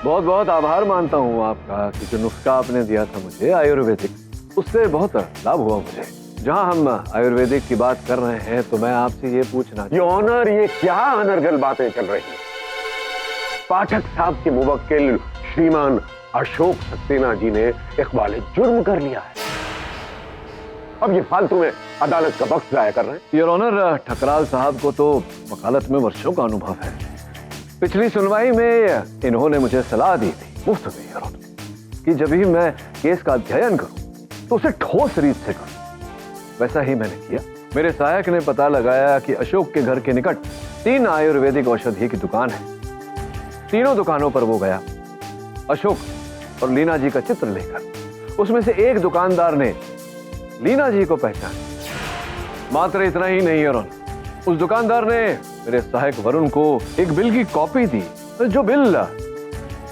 बहुत बहुत आभार मानता हूँ आपका कि जो नुस्खा आपने दिया था मुझे आयुर्वेदिक, उससे बहुत लाभ हुआ मुझे। जहाँ हम आयुर्वेदिक की बात कर रहे हैं तो मैं आपसे ये पूछना, योर ऑनर, ये क्या अनर्गल बातें चल रही हैं? पाठक साहब के मुवक्किल श्रीमान अशोक सक्सेना जी ने इकबाल जुर्म कर लिया है। अब ये फालतू में अदालत का वक्त जाया कर रहे हैं। योर ऑनर, ठकराल साहब को तो वकालत में वर्षों का अनुभव है। पिछली सुनवाई में इन्होंने मुझे सलाह दी थी मुफ्त में योर ऑनर कि जब भी मैं केस का अध्ययन करूं तो उसे ठोस रीत से करूं। वैसा ही मैंने किया। मेरे सहायक ने पता लगाया कि अशोक के घर के निकट 3 आयुर्वेदिक औषधि की दुकान है। तीनों दुकानों पर वो गया अशोक और लीना जी का चित्र लेकर। उसमें से एक दुकानदार ने लीना जी को पहचाना। मात्र इतना ही नहीं योर ऑनर, उस दुकानदार ने मेरे सहायक वरुण को एक बिल की कॉपी दी, जो बिल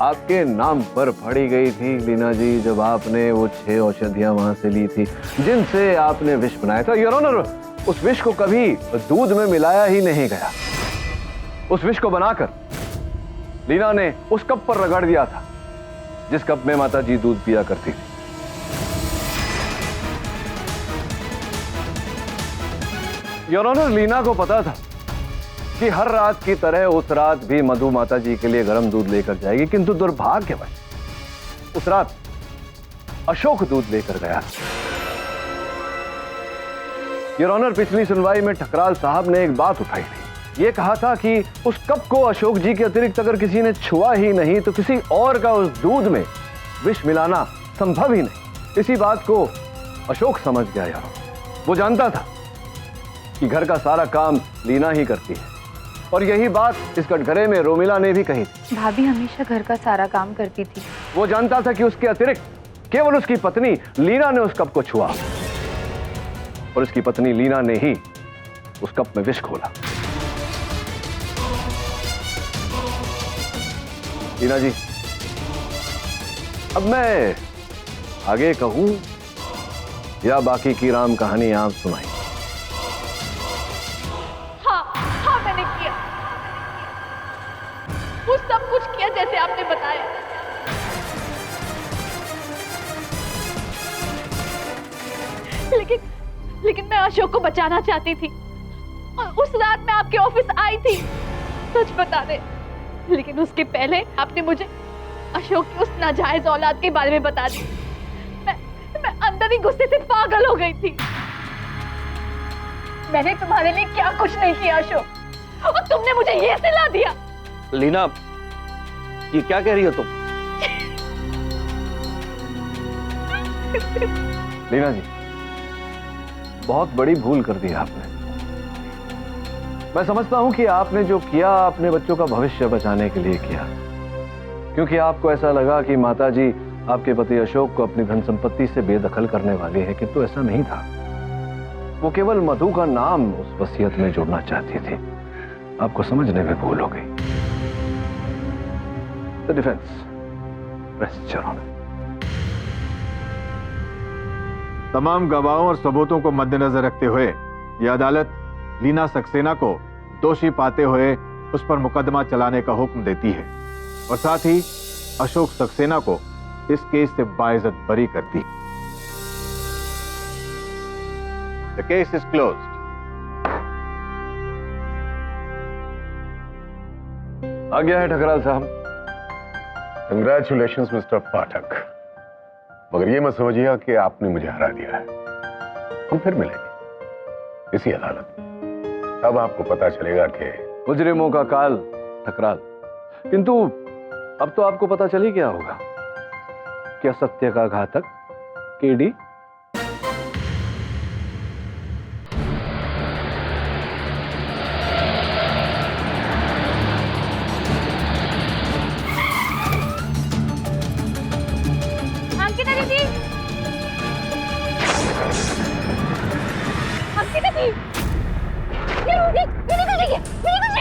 आपके नाम पर पड़ी गई थी लीना जी, जब आपने वो 6 औषधियां वहां से ली थी जिनसे आपने विष बनाया था। योर ऑनर, उस विष को कभी दूध में मिलाया ही नहीं गया। उस विष को बनाकर लीना ने उस कप पर रगड़ दिया था जिस कप में माताजी दूध पिया करती थी। योर ऑनर, लीना को पता था कि हर रात की तरह उस रात भी मधु माताजी के लिए गर्म दूध लेकर जाएगी, किंतु दुर्भाग्यवश उस रात अशोक दूध लेकर गया। योर ऑनर, पिछली सुनवाई में ठकराल साहब ने एक बात उठाई थी। ये कहा था कि उस कप को अशोक जी के अतिरिक्त अगर किसी ने छुआ ही नहीं तो किसी और का उस दूध में विष मिलाना संभव ही नहीं। इसी बात को अशोक समझ गया। यार, वो जानता था कि घर का सारा काम लीना ही करती है, और यही बात इस कटघरे में रोमिला ने भी कही थी। भाभी हमेशा घर का सारा काम करती थी। वो जानता था कि उसके अतिरिक्त केवल उसकी पत्नी लीना ने उस कप को छुआ, और उसकी पत्नी लीना ने ही उस कप में विष घोला। लीना जी, अब मैं आगे कहूं या बाकी की राम कहानी आप सुनाई? हाँ मैंने किया, वो सब कुछ किया जैसे आपने बताया। लेकिन मैं अशोक को बचाना चाहती थी, और उस रात मैं आपके ऑफिस आई थी, सच बता दे। लेकिन उसके पहले आपने मुझे अशोक की उस नाजायज औलाद के बारे में बता दी। मैं अंदर ही गुस्से से पागल हो गई थी। मैंने तुम्हारे लिए क्या कुछ नहीं किया अशोक, और तुमने मुझे ये सिला दिया। लीना, ये क्या कह रही हो तुम? लीना जी, बहुत बड़ी भूल कर दी आपने। मैं समझता हूं कि आपने जो किया अपने बच्चों का भविष्य बचाने के लिए किया, क्योंकि आपको ऐसा लगा कि माताजी आपके पति अशोक को अपनी धन संपत्ति से बेदखल करने वाली है, किंतु ऐसा नहीं था। वो केवल मधु का नाम उस वसीयत में जोड़ना चाहती थी। आपको समझने में भूल हो गई। The defence, rest your honour. तमाम गवाहों और सबूतों को मद्देनजर रखते हुए यह अदालत लीना सक्सेना को दोषी पाते हुए उस पर मुकदमा चलाने का हुक्म देती है, और साथ ही अशोक सक्सेना को इस केस से बाइज्जत बरी करती है। The case is closed. आ गया है ठकराल साहब। कंग्रेचुलेशंस मिस्टर पाठक, मगर ये मत समझिएगा कि आपने मुझे हरा दिया है। हम फिर मिलेंगे इसी अदालत में, तब आपको पता चलेगा कि मुजरिमों का काल ठकराल। किंतु अब तो आपको पता चल ही गया होगा कि असत्य का घातक केडी अंकिता दीदी, अंकिता दी, ये रोगी, मैंने कुछ नहीं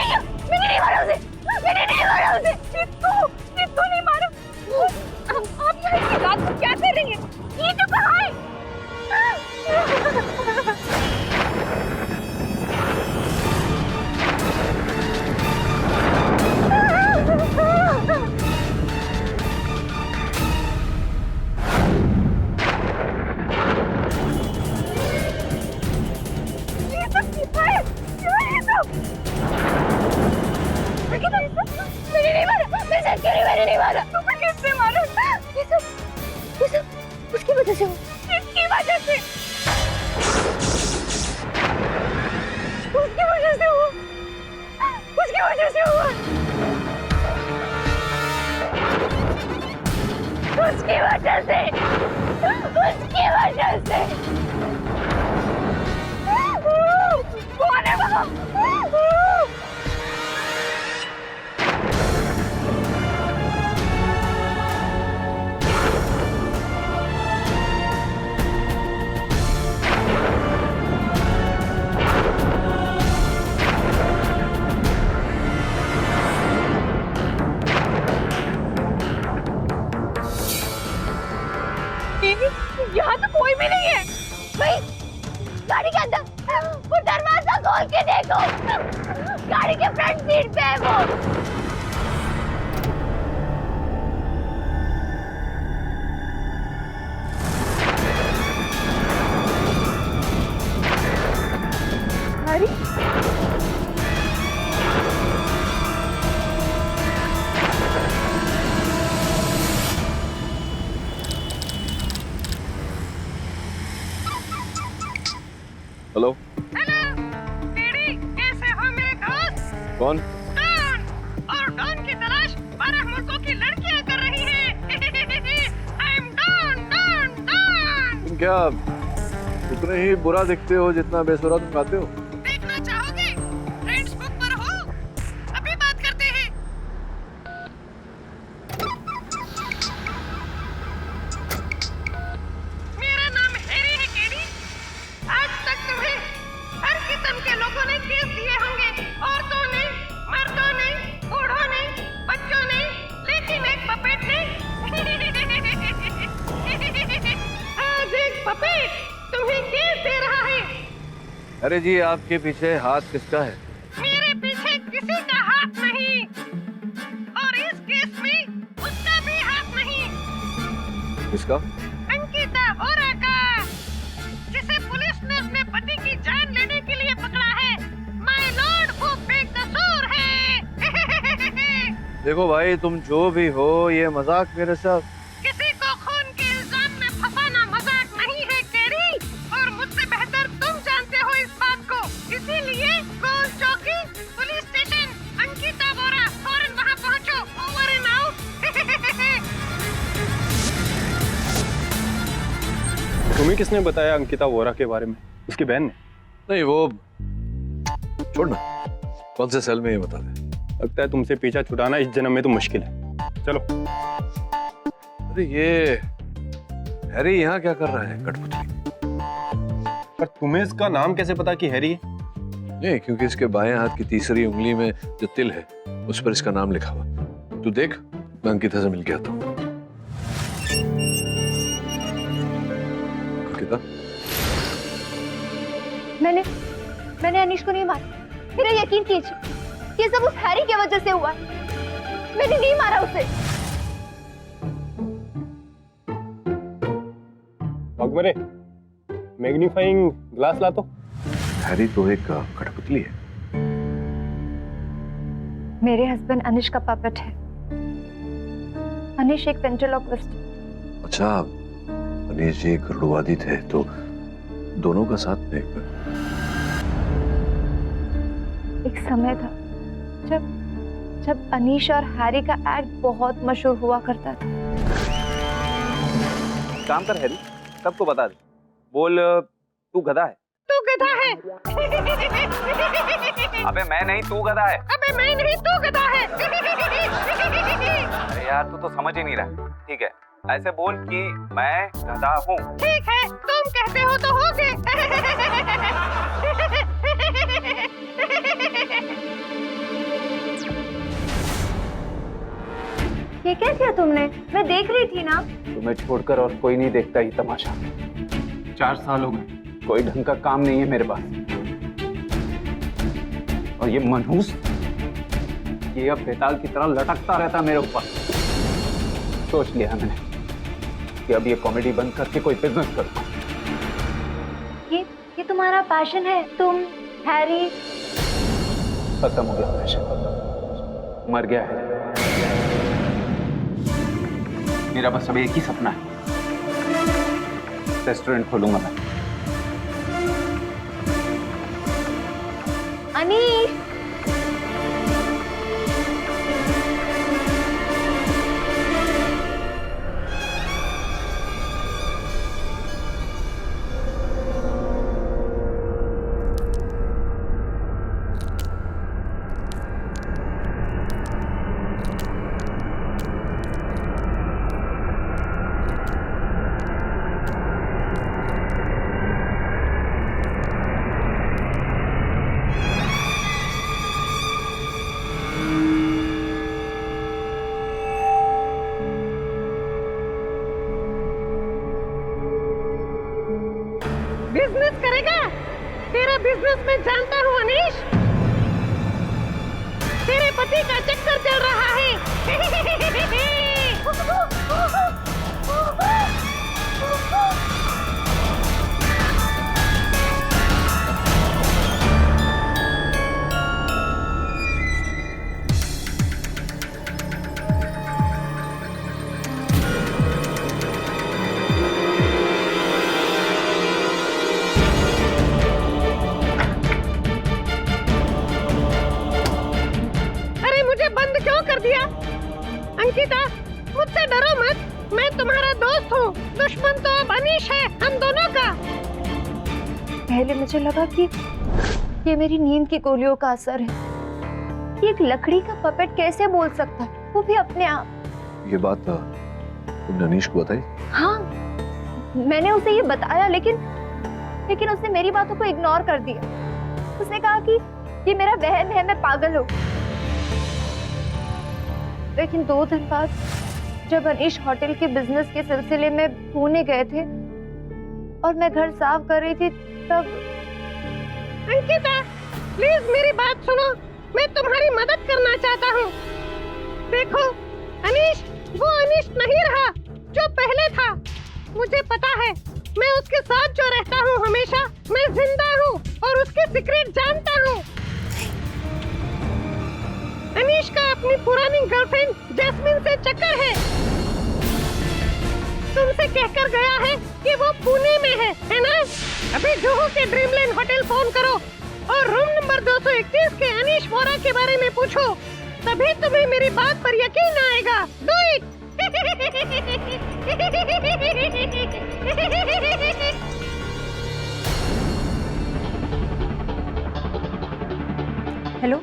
किया, मैंने नहीं मारा उसे, मैंने नहीं मारा उसे, चित्तू नहीं मारा। आप यहाँ की रात को क्या कर रही हैं? ये तो कहाँ है? ये सब किसका है? क्यों है ये सब? मैंने नहीं मारा, मैंने नहीं मारा। तुम्हें किसने मारा? ये सब उसकी वजह से हुआ। किसकी वजह से? उसकी वजह से हुआ। उसकी वजह से हुआ। उसकी वजह से। उसकी वजह से। कौन है वो? यहाँ तो कोई भी नहीं है। भाई, गाड़ी के अंदर वो दरवाजा खोल के देखो, गाड़ी के फ्रंट सीट पे है वो। अरे हेलो, केडी, कैसे हो मेरे दोस्त? कौन? डॉन, और डॉन की तलाश 12 मुल्कों की लड़कियां कर रही हैं। I am Don. तुम क्या उतने ही बुरा दिखते हो जितना बेसुरा तुम गाते हो? देखना चाहोगे? फ्रेंड्स बुक पर हो? अरे जी, आपके पीछे हाथ किसका है? मेरे पीछे किसी का हाथ नहीं, और इस केस में उसका भी हाथ नहीं। किसका? अंकिता वोरा का, जिसे पुलिस ने अपने पति की जान लेने के लिए पकड़ा है। माय लॉर्ड, वो बेकसूर है। देखो भाई, तुम जो भी हो, ये मजाक मेरे साथ। किसी को खून के इल्जाम में फंसाना मजाक नहीं है कैरी, और मुझसे बेहतर तुम जानते हो इस बात को। इसीलिए गोल चौकी, पुलिस स्टेशन, अंकिता वोरा, फौरन वहाँ पहुँचो। Over and out. तुम्हें किसने बताया अंकिता वोरा के बारे में? उसकी बहन ने? नहीं, वो छोड़ना। कौन से सेल में ये बता दे। लगता है तुमसे पीछा छुड़ाना इस जन्म में तो मुश्किल है। चलो। अरे ये हैरी यहाँ क्या कर रहा है कठपुतली? पर तुम्हें इसका नाम कैसे पता कि हैरी है? नहीं, क्योंकि इसके बाएं हाथ की तीसरी उंगली में जो तिल है उस पर इसका नाम लिखा हुआ। तू देख, मैं अंकिता से मिल के आता हूँ। अंकिता, मैंने अनीश को नहीं मारा। मेरा यकीन कीजिए, ये सब उस हैरी की वजह से हुआ है। मैंने नहीं मारा उसे। अकबरे, मैग्नीफाइंग ग्लास ला तो। हैरी तो एक कठपुतली है। मेरे हस्बैंड अनिश का पपेट है। अनिश एक वेंट्रिलोक्विस्ट। अच्छा, अनिश जी गरुड़वादी थे, तो दोनों का साथ में एक समय था जब अनीश और हैरी का एक्ट बहुत मशहूर हुआ करता था। काम कर हैरी, सबको बता दे। बोल, तू गधा है। तू गधा है। अबे मैं नहीं, तू गधा है। अबे मैं नहीं, तू गधा है। अरे यार, तू तो समझ ही नहीं रहा। ठीक है, ऐसे बोल कि मैं गधा हूँ। ठीक है, तुम कहते हो तो हो गए। ये क्या किया तुमने? मैं देख रही थी ना। तुम्हें छोड़कर और कोई नहीं देखता ही तमाशा। 4 साल हो गए, कोई ढंग का काम नहीं है मेरे पास। और ये मनहूस, ये अब बेताल की तरह लटकता रहता मेरे ऊपर। सोच लिया मैंने कि अब ये कॉमेडी बंद करके कोई बिजनेस करूं। ये तुम्हारा पैशन है? तुम हैरी? खत्म हो गया पैशन, मर गया है। मेरा बस अब एक ही सपना है, रेस्टोरेंट खोलूंगा मैं। अनीश, बिजनेस करेगा? तेरा बिजनेस मैं जानता हूँ अनीश। तेरे पति का चक्कर चल रहा है। अंकिता, मुझसे डरो मत। मैं तुम्हारा दोस्त हूँ। दुश्मन तो अब अनीश है, हम दोनों का। पहले मुझे लगा कि ये मेरी नींद की गोलियों का असर है। ये एक लकड़ी का पपेट कैसे बोल सकता है, वो भी अपने आप। ये बात तुमने अनीश को बताई? हाँ, मैंने उसे ये बताया, लेकिन उसने मेरी बातों को इग्नोर कर दिया। उसने कहा कि ये मेरा वहम है, मैं पागल हूँ। लेकिन 2 दिन बाद जब अनीश होटल के बिजनेस के सिलसिले में पुणे गए थे और मैं घर साफ कर रही थी, अंकिता, प्लीज मेरी बात सुनो, मैं तुम्हारी मदद करना चाहता हूँ। देखो अनीश, वो अनीश नहीं रहा जो पहले था। मुझे पता है, मैं उसके साथ जो रहता हूँ हमेशा, मैं जिंदा हूँ और उसके सीक्रेट जानता हूँ। अनीश का अपनी पुरानी गर्लफ्रेंड जैस्मिन से चक्कर है। तुमसे कहकर गया है कि वो पुणे में है ना? अभी जुहू के ड्रीमलैंड होटल फोन करो और रूम नंबर 231 के अनीश वोरा के बारे में पूछो, तभी तुम्हें मेरी बात पर यकीन आएगा। Do it. Hello,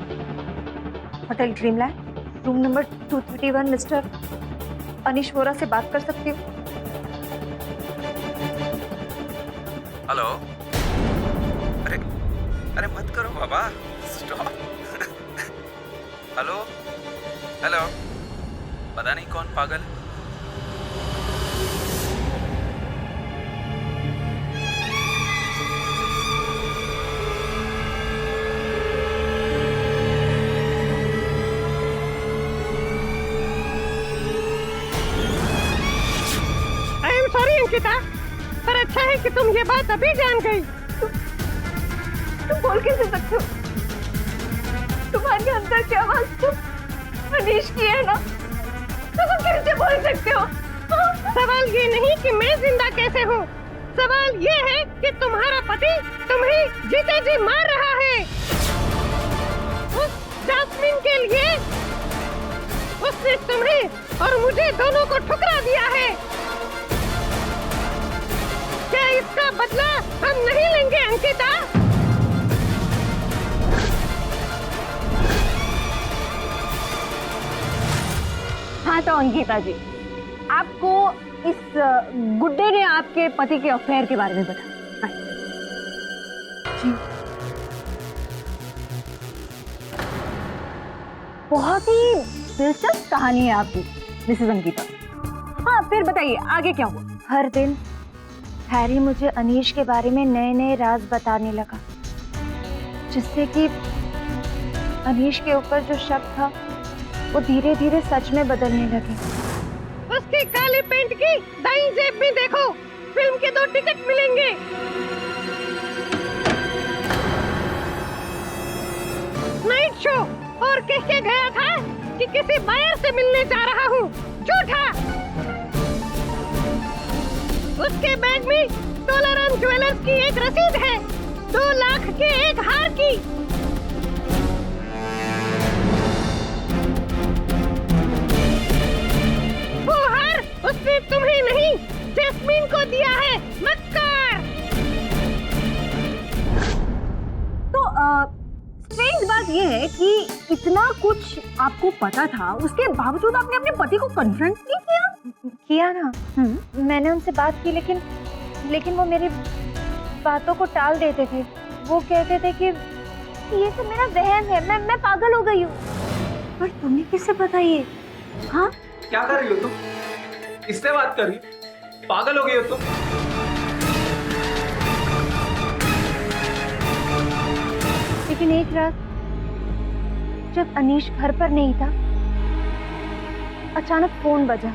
hotel dreamland, room number 231, mister Anish Vora से बात कर सकती हूँ? हेलो। अरे अरे मत करो बाबा, स्टॉप। हेलो हेलो, पता नहीं कौन पागल। आई एम सॉरी अंकिता, पर अच्छा है कि तुम ये बात अभी जान गई। तुम बोल कैसे सकते हो? तुम्हारे अंदर की आवाज तो अनीश की है ना, तो तुम कैसे बोल सकते हो? सवाल ये नहीं कि मैं जिंदा कैसे हूँ, सवाल ये है कि तुम्हारा पति तुम्हें जीते जी मार रहा है। उस जैस्मिन के लिए उसने तुम्हें और मुझे दोनों को ठुकरा दिया है। क्या इसका बदला हम नहीं लेंगे अंकिता? हाँ तो अंकिता जी, आपको इस गुड्डे ने आपके पति के अफेयर के बारे में बताया? जी, बहुत ही दिलचस्प कहानी है आपकी मिसेस अंकिता। हाँ फिर बताइए आगे क्या हुआ? हर दिन हैरी मुझे अनीश के बारे में नए नए राज बताने लगा, जिससे कि अनीश के ऊपर जो शक था वो धीरे धीरे सच में बदलने लगे। उसके काले पेंट की दाईं जेब में देखो, फिल्म के 2 टिकट मिलेंगे। नाइट शो, और कह के गया था कि किसी बायर से मिलने जा रहा हूँ। झूठा। उसके बैग में टोलाराम ज्वेलर्स की एक रसीद है, 2 लाख के एक हार की। वो हार उसने तुम्हें नहीं, जैस्मिन को दिया है। मक्कार। तो स्ट्रेंज बात यह है कि इतना कुछ आपको पता था, उसके बावजूद आपने अपने पति को कन्फ्रंट नहीं किया? किया ना, मैंने उनसे बात की, लेकिन वो मेरी बातों को टाल देते थे। वो कहते थे कि ये सब मेरा वहम है, मैं पागल हो गई हूँ। पर तुमने किससे बताइए? हाँ, क्या कर रही हो तुम? किससे बात कर रही? पागल हो गई हो तुम? लेकिन एक रात जब अनीश घर पर नहीं था, अचानक फोन बजा।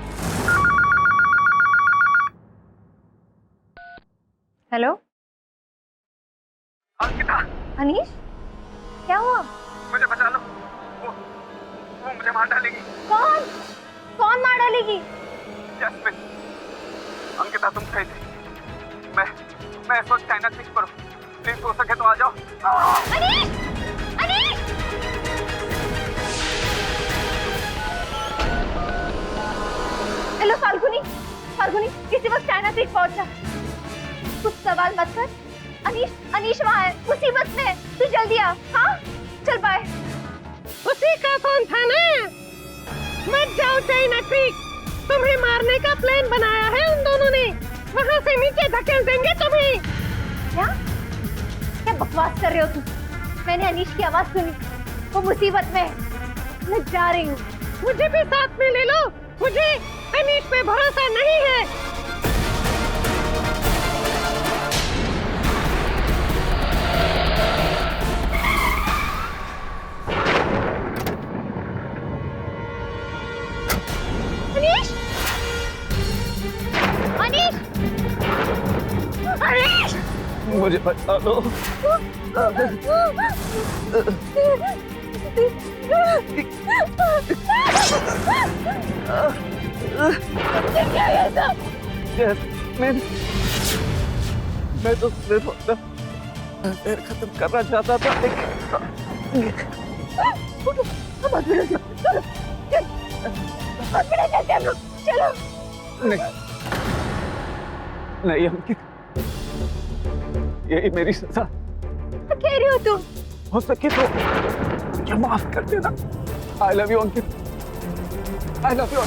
हेलो अंकिता, अनीश, क्या हुआ? मुझे बचा लो, वो मुझे मार डालेगी। कौन मार डालेगी? जैस्मिन। अंकिता तुम सही थी, मैं इस वक्त चाइना स्विच करो, प्लीज हो सके तो आ जाओ। अनीश! अनीश! हेलो फाल्गुनी, किसी वक्त चाइना स्विच पहुंचा। कुछ सवाल मत कर। अनीश वहाँ है, मुसीबत में है, तू जल्दी आ। हाँ चल, बाय। उसी का फोन था ना? मत जाओ चाइना क्रीक, तुम्हें मारने का प्लान बनाया है उन दोनों ने। वहाँ से नीचे धकेल देंगे तुम्हें। क्या बकवास कर रहे हो तुम? मैंने अनीश की आवाज सुनी, वो मुसीबत में है। मैं जा रही हूँ। मुझे भी साथ में ले लो, मुझे अनीश पे भरोसा नहीं है। मुझे बचा लो। जैस्मिन, मैं तो सिर्फ अपना पैर खत्म करना चाहता था, लेकिन चलो। नहीं अंकित, यही मेरी सजा। कह रही हो तुम? हो सके तो मुझे माफ कर देना। I love you Ankit, I love you.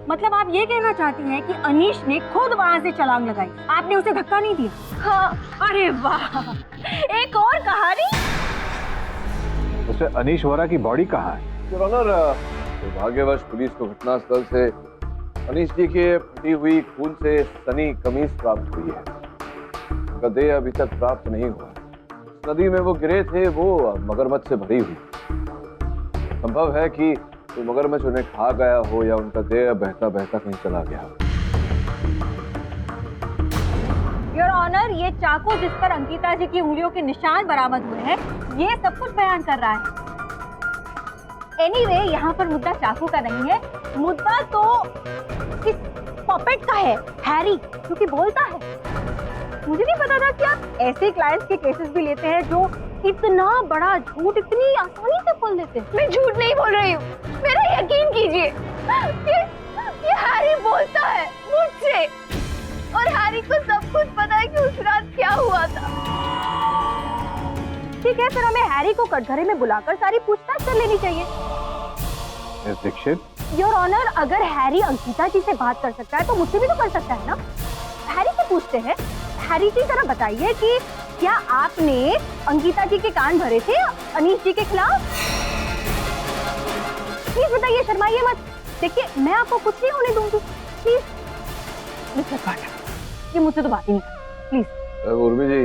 मतलब आप ये कहना चाहती हैं कि अनीश ने खुद वहां से छलांग लगाई, आपने उसे धक्का नहीं दिया? हाँ। अरे वाह, एक और कहानी। उसे अनीश वोरा की बॉडी कहाँ है? योर ऑनर, दुर्भाग्यवश पुलिस को घटनास्थल से अनीश जी के फटी हुई खून से सनी कमीज प्राप्त हुई है। उनका देह अभी तक प्राप्त नहीं हुआ। नदी में वो गिरे थे, वो मगरमच्छ से भरी हुई। संभव है कि तो मगरमच्छ उन्हें खा गया हो या उनका देह बहता बहता कहीं चला गया हो। योर ऑनर, ये चाकू जिस पर अंकिता जी की उंगलियों के निशान बरामद हुए हैं, ये सब कुछ बयान कर रहा है। एनीवे, यहाँ पर मुद्दा चाकू का नहीं है, मुद्दा तो इस पपेट का है, हैरी, क्योंकि बोलता है। मुझे नहीं पता था कि आप ऐसे क्लाइंट्स के केसेस भी लेते हैं जो इतना बड़ा झूठ इतनी आसानी से बोल देते हैं। मैं झूठ नहीं बोल रही हूँ, मेरा यकीन कीजिए। ये हैरी बोलता है मुझसे, और हैरी को सब कुछ पता है कि उस रात क्या हुआ था। ठीक है, फिर हमें हैरी को कटघरे में बुलाकर सारी पूछताछ कर लेनी चाहिए। मिस दीक्षित, योर ऑनर, अगर हैरी अंकिता जी से बात कर सकता है तो मुझसे भी तो कर सकता है ना। हैरी से पूछते हैं। हैरी जी, जरा बताइए कि क्या आपने अंकिता जी के कान भरे थे अनीश जी के खिलाफ? प्लीज बताइए, शर्माइए मत। देखिए, मैं आपको कुछ नहीं होने दूंगी, प्लीज। मिस्टर पाठक, ये मुझसे तो बात ही नहीं, प्लीज। उर्मी जी,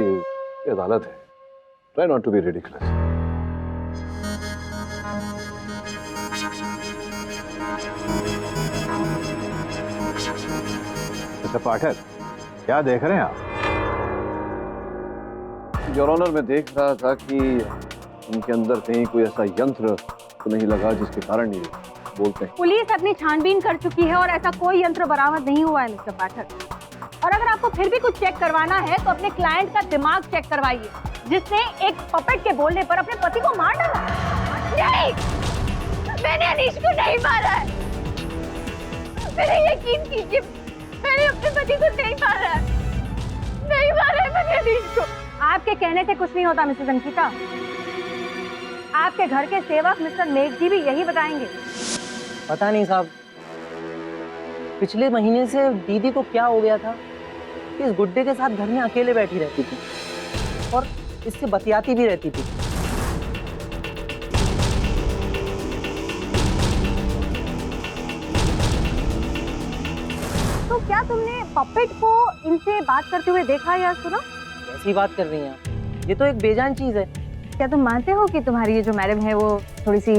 ये अदालत है, try not to be ridiculous. Mister Pathak, क्या देख रहे हैं आप? योर ऑनर, मैं देख रहा था कि उनके अंदर कहीं कोई ऐसा यंत्र तो नहीं लगा जिसके कारण ये बोलते हैं। पुलिस अपनी छानबीन कर चुकी है और ऐसा कोई यंत्र बरामद नहीं हुआ है मिस्टर पाठक। और अगर आपको फिर भी कुछ चेक करवाना है तो अपने क्लाइंट का दिमाग चेक करवाइए, जिसने एक पपेट के बोलने पर अपने पति को मार डाला। नहीं, मैंने अनीश को नहीं मारा है। मेरा यकीन कीजिए, मैंने अपने पति को नहीं मारा है। नहीं मारा है मैंने अनीश को। आपके कहने से कुछ नहीं होता मिसेस अंकिता। आपके घर के सेवक मिस्टर मेघ जी भी यही बताएंगे। पता नहीं साहब, पिछले महीने से दीदी को क्या हो गया था, इस गुड्डे के साथ घर में अकेले बैठी रहती थी और इससे बतियाती भी रहती थी। तो क्या तुमने पपेट को इनसे बात करते हुए देखा या सुना? कैसी बात कर रही हैं आप, ये तो एक बेजान चीज है। क्या तुम मानते हो कि तुम्हारी ये जो मैडम है वो थोड़ी सी,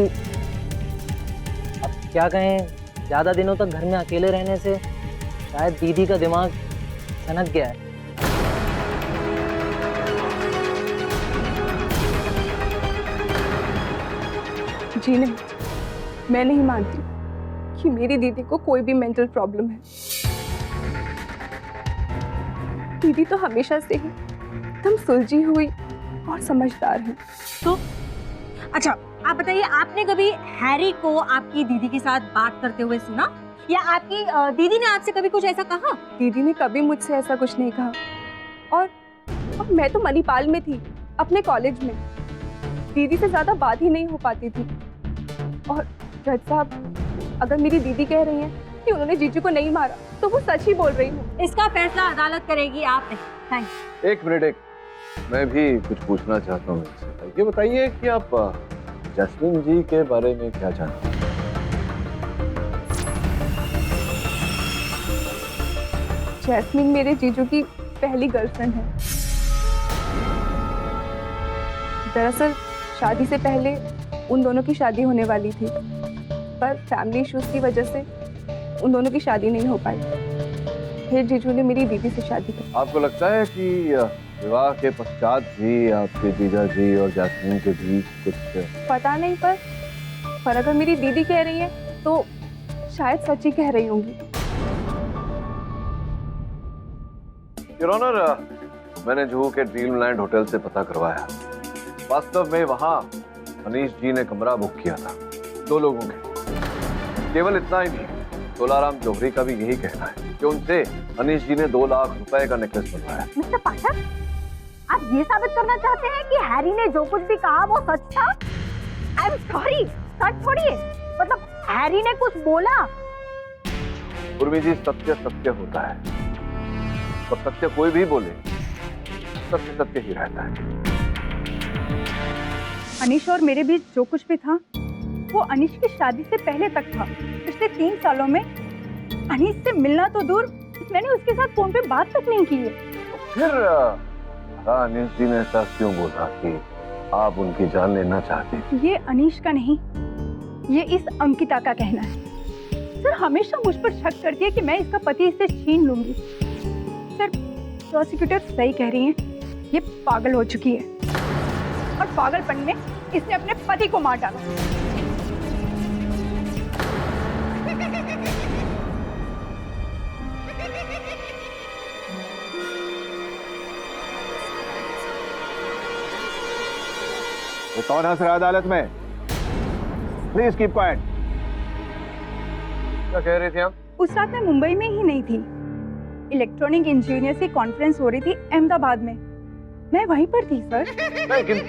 अब क्या कहें, ज्यादा दिनों तक घर में अकेले रहने से शायद दीदी का दिमाग सनक गया है। जी नहीं, मैं नहीं मानती कि मेरी दीदी को कोई भी मेंटल प्रॉब्लम है। दीदी तो हमेशा से ही एकदम सुलझी हुई और समझदार है। तो अच्छा, आप बताइए, आपने कभी हैरी को आपकी दीदी के साथ बात करते हुए सुना, या आपकी दीदी ने आपसे कभी कुछ ऐसा कहा? दीदी ने कभी मुझसे ऐसा कुछ नहीं कहा। और मैं तो मणिपाल में थी, अपने कॉलेज में। दीदी से ज्यादा बात ही नहीं हो पाती थी। और जज साहब, अगर मेरी दीदी कह रही हैं कि उन्होंने जीजू को नहीं मारा, तो वो सच ही बोल रही हूँ। इसका फैसला अदालत करेगी, आप नहीं। थैंक। एक मिनट, मैं भी कुछ पूछना चाहता हूँ इनसे। ये बताइए कि आप जैस्मिन जी के बारे में क्या जानते हैं? जैस्मिन मेरे जीजू की पहली गर्लफ्रेंड है। दरअसल शादी से पहले उन दोनों की शादी होने वाली थी, पर फैमिली इश्यूज की वजह से उन दोनों की शादी नहीं हो पाई। फिर जीजू ने मेरी दीदी से शादी की। आपको लगता है कि विवाह के पश्चात भी आपके जीजा जी और जैस्मीन के बीच कुछ? पता नहीं, पर अगर मेरी दीदी कह रही है तो शायद सच ही कह रही होंगी। योर ऑनर, मैंने जुहू के ड्रीमलैंड होटल से पता करवाया। वास्तव में वहां अनीश जी ने कमरा बुक किया था 2 लोगों के। केवल इतना ही नहीं, तोलाराम जौहरी का भी यही कहना है कि उनसे अनीश जी ने 2 लाख रुपए का नेकलेस बनवाया। मिस्टर पाठक, आप ये साबित करना चाहते हैं कि हैरी ने जो कुछ भी कहा वो सच था? आई एम सॉरी, सच थोड़ी है। मतलब हैरी ने कुछ बोला? उर्मी जी, सत्य सत्य होता है और सत्य कोई भी बोले, सत्य सत्य ही रहता है। अनीश और मेरे बीच जो कुछ भी था वो अनीश की शादी से पहले तक था। पिछले 3 सालों में अनीश से मिलना तो दूर, मैंने उसके साथ फोन पे बात तक नहीं की है। फिर अनीश जी ने ऐसा क्यों बोला कि आप उनकी जान लेना चाहती थी? ये अनीश का नहीं, ये इस अंकिता का कहना है। सर हमेशा मुझ पर शक करती है कि मैं इसका पति इससे छीन लूंगी। सर प्रोसिक्यूटर सही कह रही हैं, ये पागल हो चुकी है और पागलपन में इसने अपने पति को मार डाला। तो कौन हंस रहा है अदालत में? Please keep quiet. क्या कह रही थी आप? उस रात मैं मुंबई में ही नहीं थी। इलेक्ट्रॉनिक इंजीनियर की कॉन्फ्रेंस हो रही थी अहमदाबाद में, मैं वहीं पर थी सर। लेकिन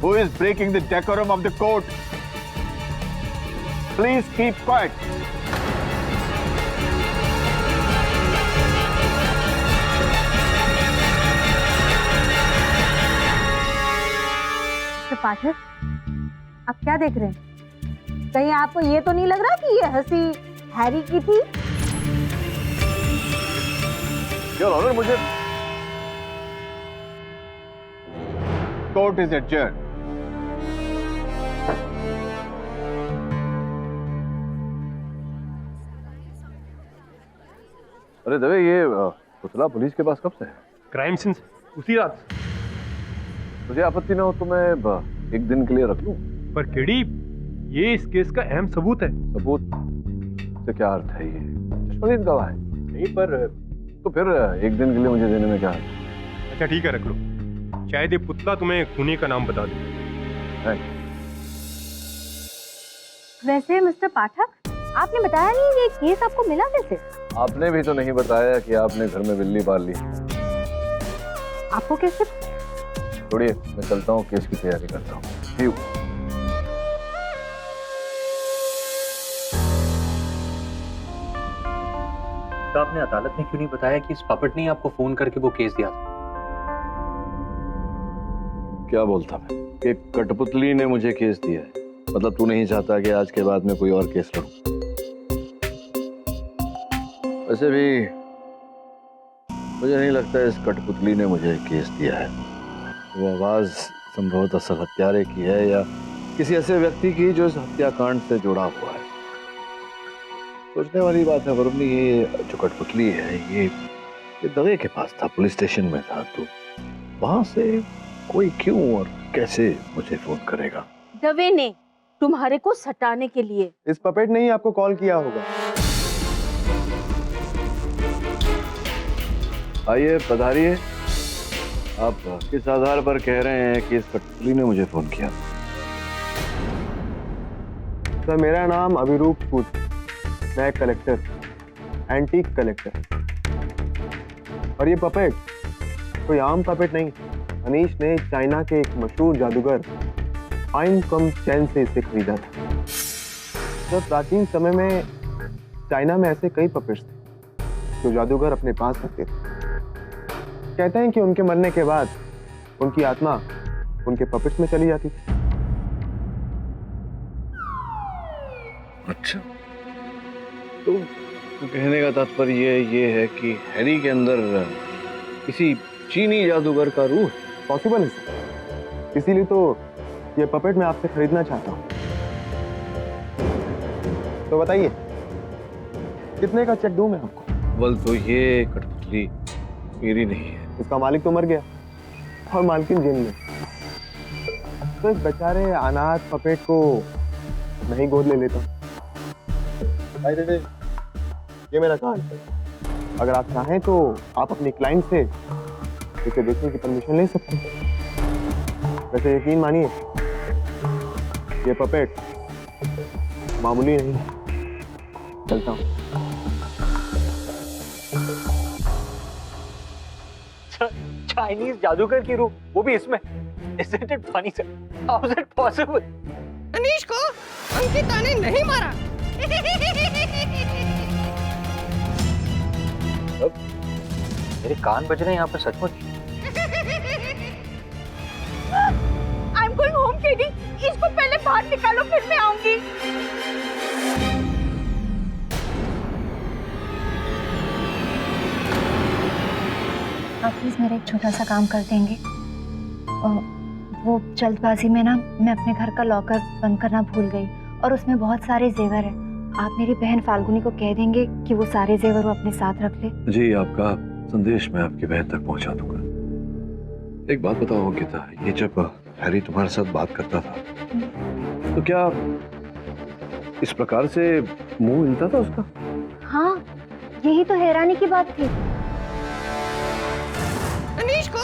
Who is breaking the decorum of the court? Please keep quiet. Mister Pathak, आप क्या देख रहे हैं? कहीं आपको ये तो नहीं लग रहा कि ये हंसी हैरी की थी? योर ऑनर, मुझे Court is adjourned. अरे दवे, ये पुतला पुलिस के पास कब से है? क्राइम सीन उसी रात। मुझे आपत्ति ना हो तो मैं 1 दिन के लिए रख लूं? पर केडी, ये इस केस का अहम सबूत है। सबूत से क्या अर्थ है? ये चश्मदीद गवाह है। नहीं, पर तो फिर 1 दिन के लिए मुझे देने में क्या है? अच्छा ठीक है, रख लो। शायद ये पुतला तुम्हें खूनी का नाम बता दे। वैसे मिस्टर पाठक, आपने बताया नहीं ये केस आपको मिला कैसे? आपने भी तो नहीं बताया कि आपने घर में बिल्ली पाल ली। आपको कैसे? छोड़िए, मैं चलता हूँ, केस की तैयारी करता हूँ। तो आपने अदालत में क्यों नहीं बताया कि इस पपट ने आपको फोन करके वो केस दिया था? क्या बोलता मैं कि कठपुतली ने मुझे केस दिया है? मतलब तू नहीं चाहता कि आज के बाद में कोई और केस लड़ूं? वैसे भी मुझे नहीं लगता इस कठपुतली ने मुझे केस दिया है। वो आवाज संभवतः असल हत्यारे की है या किसी ऐसे व्यक्ति की जो इस हत्याकांड से जुड़ा हुआ है। सोचने वाली बात है वरुण, ये जो कठपुतली है ये दवे के पास था, पुलिस स्टेशन में था, तो वहां से कोई क्यों और कैसे मुझे फोन करेगा? दवे ने तुम्हारे को सटाने के लिए। इस पपेट ने ही आपको कॉल किया होगा। आइए, पधारिए। आप किस आधार पर कह रहे हैं कि इस कठपुतली ने मुझे फोन किया? सर, मेरा नाम अभिरूप सूद, मैं कलेक्टर, एंटीक कलेक्टर। और ये पपेट कोई आम पपेट नहीं। अनीश ने चाइना के एक मशहूर जादूगर आइन कम चैन से इसे खरीदा था। तो प्राचीन समय में चाइना में ऐसे कई पपेट्स थे जो जादूगर अपने पास रखते थे। कहते हैं कि उनके मरने के बाद उनकी आत्मा उनके पपेट्स में चली जाती थी। अच्छा, तो कहने का तात्पर्य ये है कि हैरी के अंदर किसी चीनी जादूगर का रूह? पॉसिबल है सर। इसीलिए तो ये पपेट मैं आपसे खरीदना चाहता हूँ, तो बताइए कितने का चेक दूं मैं आपको? अव्वल तो ये कठपुतली मेरी नहीं है। इसका मालिक तो मर गया और मालकिन जेल में, तो इस बेचारे अनाथ पपेट को नहीं गोद ले लेता। भाई दीदी, ये मेरा कार्ड है, अगर आप चाहें तो आप अपनी क्लाइंट से इसे देखने की परमिशन ले सकते हैं। वैसे यकीन मानिए, ये पपेट मामूली नहीं है। चलता हूँ। चाइनीज जादूगर की रूह, वो भी इसमें। Isn't it funny, sir? How is it possible? Anish को अंकिता ने नहीं मारा। मेरे कान बज रहे हैं यहाँ पर सचमुच। I am going home KD, इसको पहले बाहर निकालो फिर मैं आऊंगी। आप प्लीज मेरा एक छोटा सा काम कर देंगे? वो जल्दबाजी में ना मैं अपने घर का लॉकर बंद करना भूल गई और उसमें बहुत सारे जेवर हैं। आप मेरी बहन फाल्गुनी को कह देंगे कि वो सारे जेवर वो अपने साथ रख ले। जी, आपका संदेश मैं आपकी बहन तक पहुंचा दूंगा। एक बात बताओ अंकिता, ये जब हैरी तुम्हारे साथ बात करता था तो क्या इस प्रकार से मुंह हिलता था उसका? हाँ, यही तो हैरानी की बात थी। अनीश को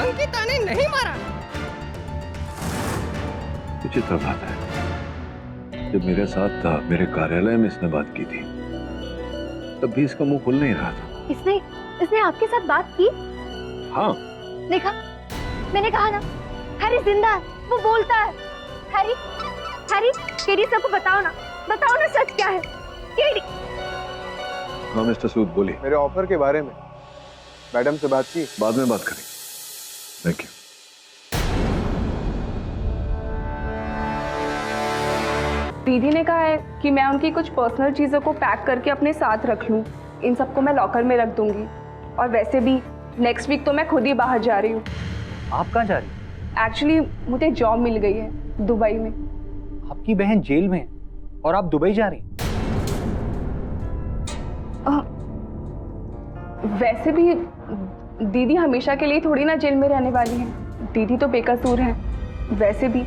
अंकिता ने नहीं मारा। विचित्र बात है, जब मेरे साथ था मेरे कार्यालय में इसने बात की थी तब भी इसका मुंह खुल नहीं रहा था। इसने आपके साथ बात की? हाँ। देखा, मैंने कहा ना, हैरी जिंदा है, वो बोलता है। हैरी, केडी सबको बताओ ना सच क्या है। केडी। हाँ मिस्टर सूद, बोलिए। मेरे ऑफर के बारे में मैडम से बात की? बाद में बात करेंगे। Thank you. दीदी ने कहा है कि मैं उनकी कुछ पर्सनल चीज़ों को पैक करके अपने साथ रख लूँ। इन सबको मैं लॉकर में रख दूंगी। और वैसे भी नेक्स्ट वीक तो मैं खुद ही बाहर जा रही हूँ। आप कहाँ जा रही हैं? एक्चुअली मुझे जॉब मिल गई है दुबई में। आपकी बहन जेल में है और आप दुबई जा रही हैं? वैसे भी दीदी हमेशा के लिए थोड़ी ना जेल में रहने वाली है। दीदी तो बेकसूर है। वैसे भी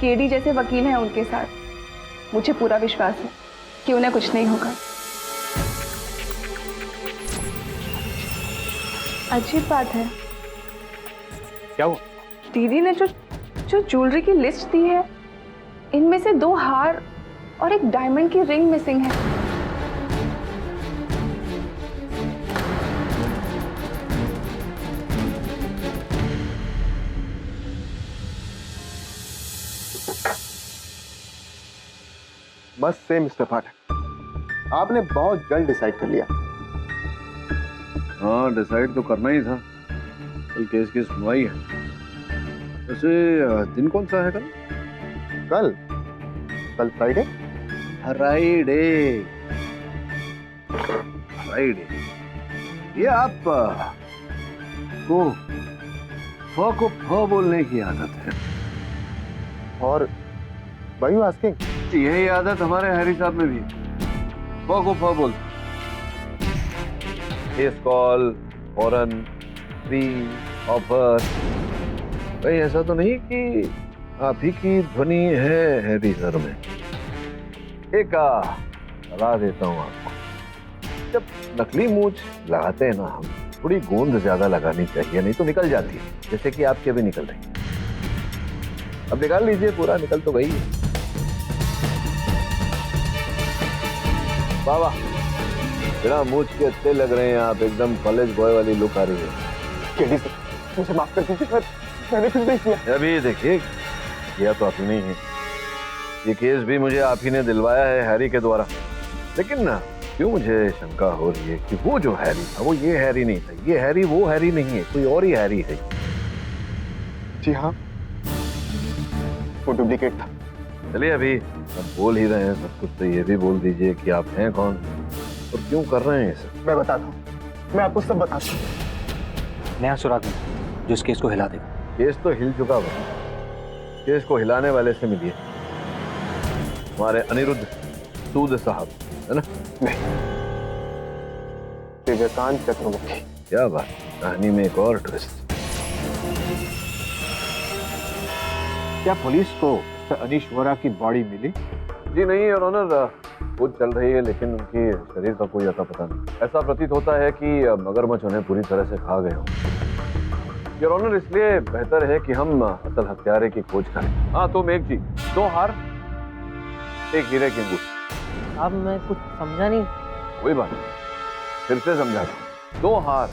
केडी जैसे वकील हैं उनके साथ। मुझे पूरा विश्वास है कि उन्हें कुछ नहीं होगा। अजीब बात है। क्या हुआ? दीदी ने जो ज्वेलरी की लिस्ट दी है, इनमें से 2 हार और एक डायमंड की रिंग मिसिंग है। बस से मिस्टर पाठक, आपने बहुत जल्द डिसाइड कर लिया। हाँ, डिसाइड तो करना ही था। कल केस की सुनवाई है। वैसे दिन कौन सा है कल? कल फ्राइडे। ये आप को फ बोलने की आदत है। और Why you asking? यही आदत हमारे हैरी साहब में भी है। को फ बोलते। केस कॉल, फॉरन, फ्री, ऑफर। कहीं ऐसा तो नहीं कि आप ही की ध्वनि है हैरी सर में? एक सलाह देता हूँ आपको, जब नकली मूंछ लगाते हैं ना हम, थोड़ी गोंद ज्यादा लगानी चाहिए, नहीं तो निकल जाती है, जैसे कि आपकी अभी निकल रही है। अब निकाल लीजिए, पूरा निकल तो गई है। बाबा, बिना मूंछ के अच्छे लग रहे हैं आप, एकदम कॉलेज बॉय वाली लुक आ रही है। केडी सर, मुझे माफ कर दीजिए सर, मैंने कुछ नहीं किया। अभी देखिए, किया तो आप ही नहीं है। ये केस भी मुझे आप ही ने दिलवाया है हैरी के द्वारा। लेकिन ना, क्यों मुझे शंका हो रही है कि वो जो हैरी था वो ये हैरी नहीं था, ये हैरी वो हैरी नहीं है, कोई और ही हैरी है। जी हाँ, वो डुप्लीकेट था। चलिए, अभी अब बोल ही रहे हैं सब कुछ, तो ये भी बोल दीजिए कि आप हैं कौन और क्यों कर रहे हैं इसे। मैं बताता हूँ, मैं आपको सब बताता हूँ। नया सुराग में जो इस केस को हिला देगा। केस तो हिल चुका हुआ, केस को हिलाने वाले से मिलिए, हमारे अनिरुद्ध सूद साहब, है ना? दिव्यकांत चक्रवर्ती। क्या बात, कहानी में एक और ट्विस्ट। क्या पुलिस को अनीश वोरा की बॉडी मिली? जी नहीं और ऑनर, खोज चल रही है लेकिन उनके शरीर का कोई अता पता नहीं। ऐसा प्रतीत होता है कि मगरमच्छ उन्हें पूरी तरह से खा गए हों। योर ऑनर, इसलिए बेहतर है कि हम असल हत्यारे की खोज करें। हाँ तो मेघ जी, 2 हार, 1 हीरे की अंगूठी। अब मैं कुछ समझा नहीं। कोई बात नहीं, फिर से समझा दूं। 2 हार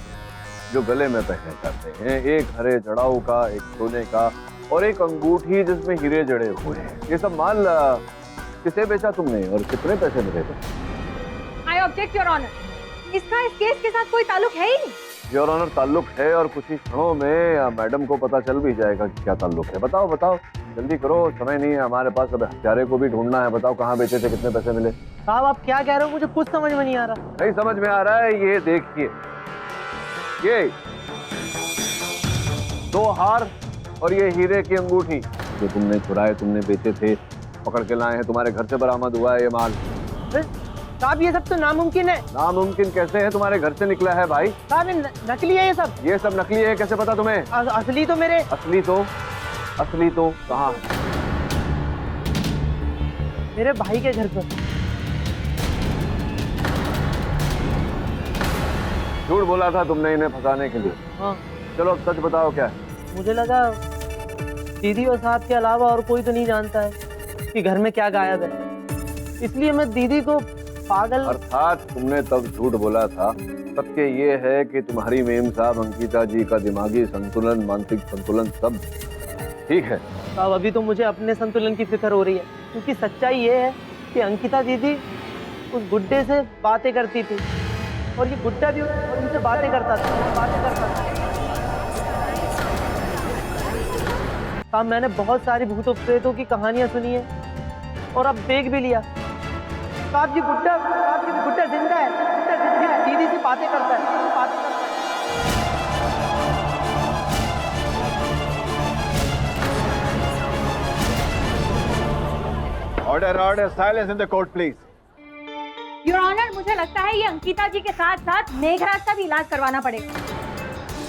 जो गले में पहने जाते हैं, 1 हरे जड़ाऊ का, 1 सोने का और 1 अंगूठी जिसमें हीरे जड़े हुए हैं। ये सब माल किसे बेचा तुमने और कितने पैसे मिले थे? आई ऑब्जेक्ट योर ऑनर, इसका इस केस के साथ कोई ताल्लुक है ही नहीं। योर ऑनर, ताल्लुक है और कुछ ही क्षणों में मैडम को पता चल भी जाएगा कि क्या ताल्लुक है। बताओ बताओ, जल्दी करो, समय नहीं है हमारे पास, अब हत्यारे को भी ढूंढना है। बताओ कहाँ बेचे थे, कितने पैसे मिले? साहब आप क्या कह रहे हो, मुझे कुछ समझ में नहीं आ रहा। नहीं समझ में आ रहा है? ये देखिए, ये 2 हार और ये हीरे की अंगूठी जो तुमने चुराए, तुमने बेचे थे, पकड़ के लाए हैं, तुम्हारे घर से बरामद हुआ है ये माल। साहब ये सब तो नामुमकिन है। नामुमकिन कैसे है? तुम्हारे घर से निकला है भाई। साहब नकली है ये सब। ये सब नकली है, कैसे पता तुम्हें? असली तो मेरे। असली तो कहाँ है? मेरे भाई के घर पर। झूठ बोला था तुमने इन्हें फंसाने के लिए। हाँ। चलो अब सच बताओ क्या है? मुझे लगा दीदी और साहब के अलावा और कोई तो नहीं जानता है कि घर में क्या गायब है, इसलिए मैं दीदी को पागल। अर्थात तुमने तब झूठ बोला था। सत्य ये है कि तुम्हारी मेम साहब अंकिता जी का दिमागी संतुलन, मानसिक संतुलन सब ठीक है। साहब अभी तो मुझे अपने संतुलन की फिक्र हो रही है, क्योंकि सच्चाई ये है कि अंकिता दीदी उस गुड्डे से बातें करती थी और ये गुड्डा भी उनसे बातें करता था। साहब मैंने बहुत सारी भूतों प्रेतों की कहानियां सुनी है और अब देख भी लिया। साहब जी गुड्डा जिंदा है, दीदी से बातें करता है। Order, silence in the court please. Your honour, मुझे लगता है ये अंकिता जी के साथ साथ मेघराज का भी इलाज करवाना पड़ेगा।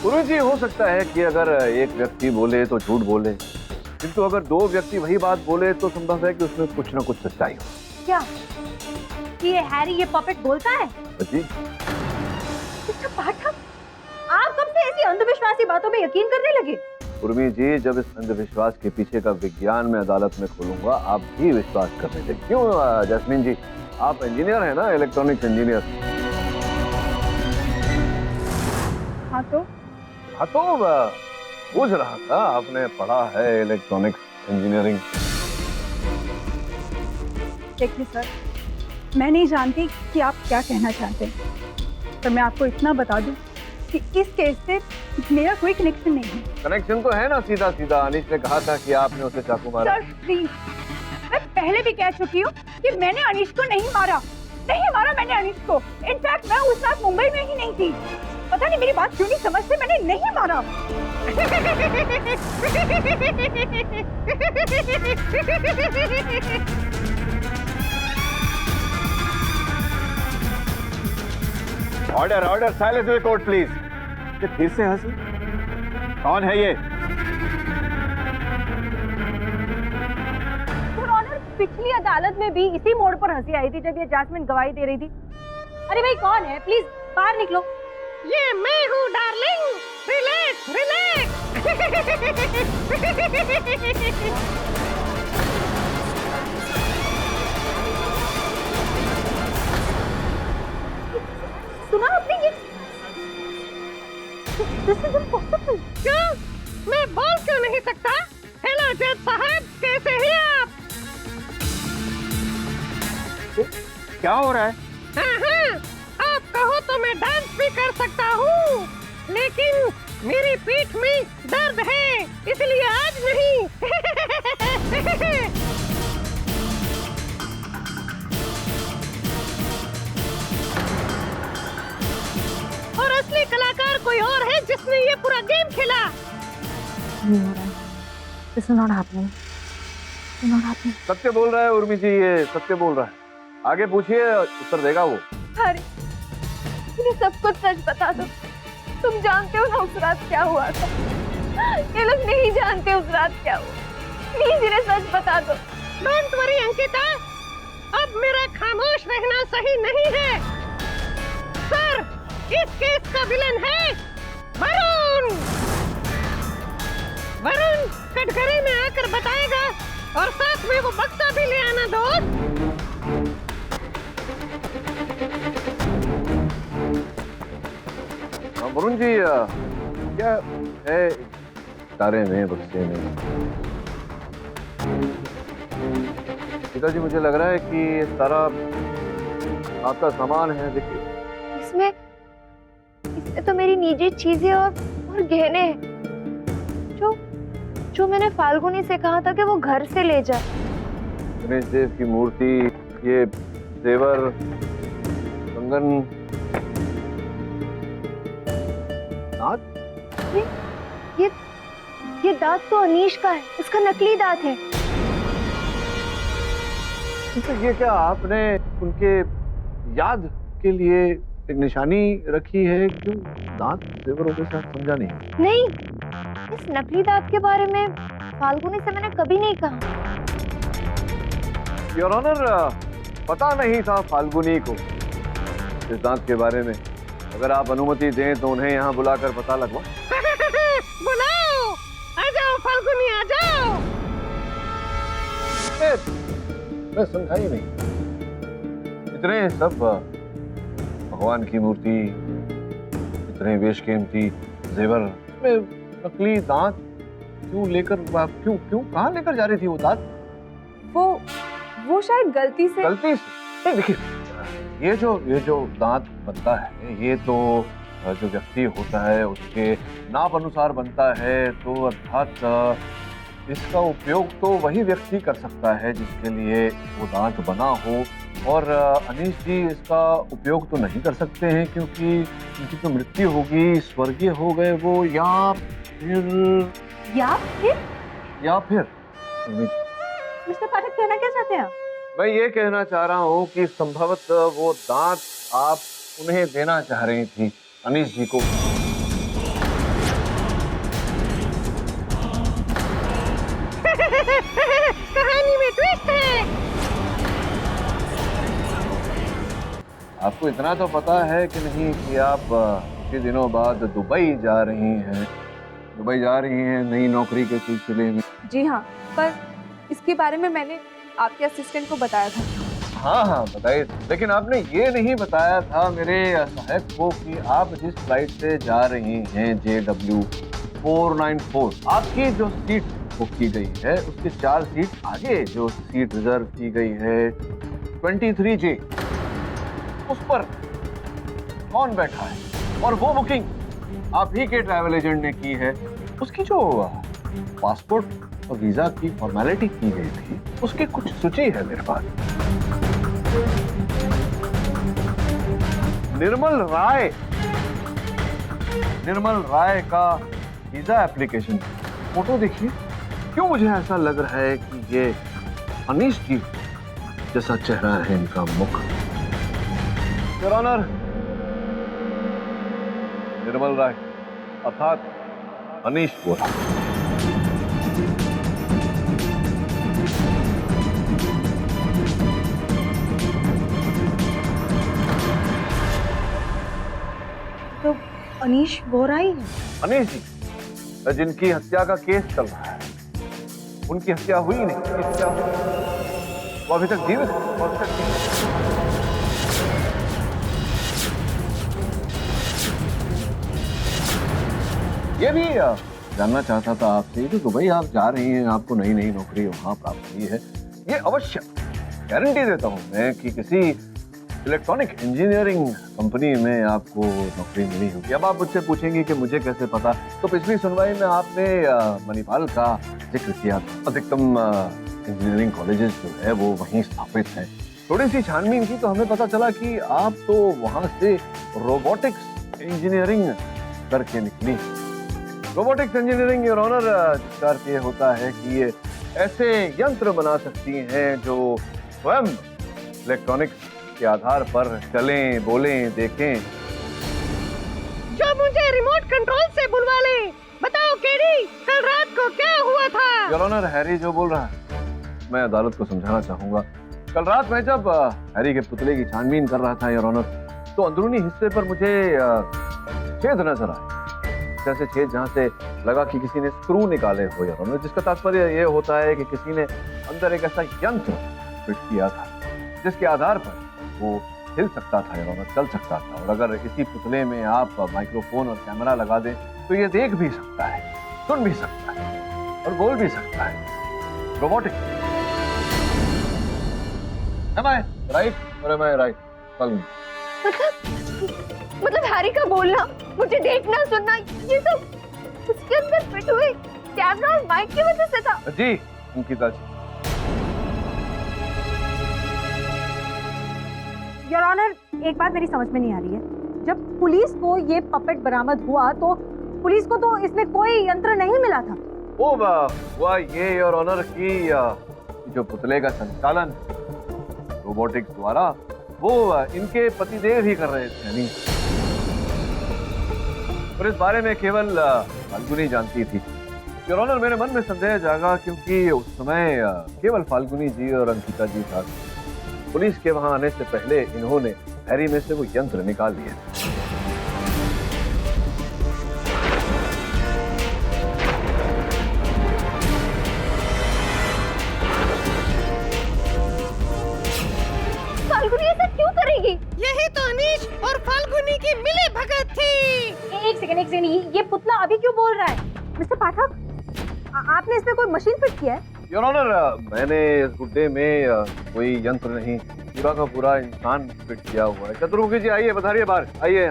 गुरु जी, हो सकता है कि अगर एक व्यक्ति बोले तो झूठ बोले, किंतु अगर 2 व्यक्ति वही बात बोले तो संभव है कि उसमें कुछ ना कुछ सच्चाई हो। क्या ये हैरी, ये पपेट बोलता है? जी। पाठक, आप कब से ऐसी अंधविश्वासी बातों में यकीन करने लगे? उर्मी जी, जब इस अंधविश्वास के पीछे का विज्ञान मैं अदालत में खोलूंगा, आप भी विश्वास करने लगे। क्यों जैस्मीन जी, आप इंजीनियर हैं ना, इलेक्ट्रॉनिक्स इंजीनियर? हाँ तो पूछ रहा था, आपने पढ़ा है इलेक्ट्रॉनिक्स इंजीनियरिंग? देखिए सर, मैं नहीं जानती कि आप क्या कहना चाहते हैं, पर मैं आपको इतना बता दूं कि इस केस से मेरा कोई कनेक्शन नहीं है। कनेक्शन तो है ना, सीधा सीधा अनीश ने कहा था कि आपने उसे चाकू मारा। सर प्लीज, मैं पहले भी कह चुकी हूँ कि मैंने अनीश को नहीं मारा मैंने अनीश को। इनफैक्ट मैं उस रात मुंबई में ही नहीं थी। पता नहीं मेरी बात क्यों नहीं समझते, मैंने नहीं मारा। Order, silence in the court please. ये फिर से हंसी? कौन है ये? योर ऑनर, पिछली अदालत में भी इसी मोड़ पर हंसी आई थी जब ये जैस्मिन गवाही दे रही थी। अरे भाई कौन है? प्लीज बाहर निकलो। ये मैं हूँ डार्लिंग, रिलैक्स रिलैक्स। सुना आपने ये? This is impossible. क्यों? मैं बोल क्यों नहीं सकता? हेलो जज साहब, कैसे हैं आप? क्या हो रहा है? हाँ, आप कहो तो मैं डांस भी कर सकता हूँ, लेकिन मेरी पीठ में दर्द है, इसलिए आज नहीं। और असली कलाकार कोई और है जिसने ये पूरा गेम खेला। नहीं हो रहा है। This is not happening. दिन और रात में। सत्य बोल रहा है उर्मी जी, ये सत्य बोल रहा है। आगे पूछिए, उत्तर देगा वो। अरे ये सब कुछ सच बता दो। तुम जानते हो ना उस रात क्या हुआ था? ये लोग नहीं जानते उस रात क्या हुआ। प्लीज इन्हें सच बता दो। डोंट वरी अंकिता, अब मेरा खामोश रहना सही नहीं है। सर, इस केस का विलन है वरुण। वरुण कटघरे में आकर बताएगा और साथ में वो बक्सा भी ले आना दोस्त। वरुण जी, क्या है तारे में, बक्से में? पिताजी, मुझे लग रहा है कि ये सारा आपका सामान है। देखिए, इसमें तो मेरी निजी चीजें और गहने हैं जो मैंने फाल्गुनी से कहा था कि वो घर से ले जाए। गणेश देव की मूर्ति, ये जेवर, कंगन, दांत। ये दांत तो अनीश का है, उसका नकली दांत है। तो ये क्या आपने उनके याद के लिए एक निशानी रखी है? क्यों दांत जेवरों के साथ? समझा नहीं। नहीं, इस नकली दांत के बारे में फाल्गुनी से मैंने कभी नहीं कहा। योर ऑनर, पता नहीं था फाल्गुनी को इस दांत के बारे में। अगर आप अनुमति दें तो उन्हें यहाँ बुलाकर पता लगवा। बुलाओ, आ जाओ फाल्गुनी, आ जाओ। मैं समझा ही नहीं। इतने सब भगवान की मूर्ति, इतने बेशकीमती जेवर में नकली दांत क्यों लेकर, क्यों कहाँ लेकर जा रही थी वो दांत? वो शायद गलती से। नहीं, देखिए, ये जो दांत बनता है, ये तो जो व्यक्ति होता है उसके नाप अनुसार बनता है। तो अर्थात इसका उपयोग तो वही व्यक्ति कर सकता है जिसके लिए वो दांत बना हो। और अनीश जी इसका उपयोग तो नहीं कर सकते हैं क्योंकि उनकी तो मृत्यु होगी, स्वर्गीय हो गए वो, या फिर मिस्टर पाठक, कहना क्या चाहते हैं आप? मैं ये कहना चाह रहा हूँ कि संभवतः वो दांत आप उन्हें देना चाह रही थी, अनीश जी को। कहानी में ट्विस्ट है। आपको इतना तो पता है कि नहीं कि आप कुछ दिनों बाद दुबई जा रही हैं नई नौकरी के सिलसिले में? जी हाँ, पर इसके बारे में मैंने आपके असिस्टेंट को बताया था। हाँ बताइए, लेकिन आपने ये नहीं बताया था मेरे सहायक को कि आप जिस फ्लाइट से जा रही हैं JW494, आपकी जो सीट बुक की गई है उसके 4 सीट आगे जो सीट रिजर्व की गई है 23J, उस पर कौन बैठा है? और वो बुकिंग आप ही के ट्रैवल एजेंट ने की है। उसकी जो पासपोर्ट और वीजा की फॉर्मेलिटी की गई थी उसकी कुछ सूची है मेरे पास। निर्मल राय का वीजा एप्लीकेशन फोटो देखिए। क्यों मुझे ऐसा लग रहा है कि ये अनीश जी जैसा चेहरा है इनका मुख। योर ऑनर, निर्मल राय अर्थात अनीश बोरा। तो अनीश वोरा ही है? अनीश जी जिनकी हत्या का केस चल रहा है, उनकी हत्या हुई नहीं, वो अभी तक जीवित है। ये भी जानना चाहता था आपसे, जो दुबई आप जा रही हैं, आपको नई नई नौकरी वहां प्राप्त हुई है, ये अवश्य गारंटी देता हूं मैं कि किसी इलेक्ट्रॉनिक इंजीनियरिंग कंपनी में आपको नौकरी मिली होगी। अब आप मुझसे पूछेंगे कि मुझे कैसे पता, तो पिछली सुनवाई में आपने मणिपाल का जिक्र किया था। अधिकतम इंजीनियरिंग कॉलेजेस जो है वो वहीं स्थापित है। थोड़ी सी छानबीन की तो हमें पता चला कि आप तो वहां से रोबोटिक्स इंजीनियरिंग करके निकली। रोबोटिक्स इंजीनियरिंग योर ऑनर, जिसका अर्थ ये होता है कि ये ऐसे यंत्र बना सकती हैं जो स्वयं इलेक्ट्रॉनिक्स के आधार पर चलें, बोलें, देखें। जो मुझे रिमोट कंट्रोल से बुलवा ले। बताओ केडी, कल रात को क्या हुआ था? योर ऑनर, हैरी जो बोल रहा है, मैं अदालत को समझाना चाहूंगा। कल रात में जब हैरी के पुतले की छानबीन कर रहा था योर ऑनर, तो अंदरूनी हिस्से पर मुझे छेद नजर आए, जैसे छेद जहां से लगा कि किसी ने स्क्रू निकाले हो योर ऑनर, जिसका तात्पर्य ये होता है कि किसी ने अंदर एक ऐसा यंत्र फिट किया था जिसके आधार पर वो हिल सकता था योर ऑनर, चल सकता था। और अगर इसी पुतले में आप माइक्रोफोन और कैमरा लगा दें तो ये देख भी सकता है, सुन भी सकता है और बोल भी सकता है। Robotic. Am I right or am I right? मतलब हैरी का बोलना, मुझे देखना, सुनना, ये सब उसके अंदर फिट हुए कैमरा और माइक की वजह से था। जी अंकिता जी। योर ऑनर, एक बात मेरी समझ में नहीं आ रही है। जब पुलिस को ये पपेट बरामद हुआ तो पुलिस को तो इसमें कोई यंत्र नहीं मिला था। ओ वाह, ये योर ऑनर की जो पुतले का संचालन रोबोटिक्स द्वारा वो इनके पतिदेव ही कर रहे थे नहीं, और इस बारे में केवल फाल्गुनी जानती थी। योर ऑनर, मेरे मन में संदेह जागा क्योंकि उस समय केवल फाल्गुनी जी और अंकिता जी साथ। पुलिस के वहां आने से पहले इन्होंने हैरी में से वो यंत्र निकाल लिए। फाल्गुनी ऐसा क्यों करेगी? यही तो अनीश और फाल्गुनी की मिली भगत थी। एक सेकंड, ये पुतला अभी क्यों बोल रहा है? मिस्टर पाठक, आपने इसमें कोई मशीन फिट किया है? योर ऑनर, मैंने इस गुड्डे में कोई यंत्र नहीं, पूरा का पूरा इंसान फिट किया हुआ है। चतुर्मुखी जी आइए, पधारिए बाहर, आइए।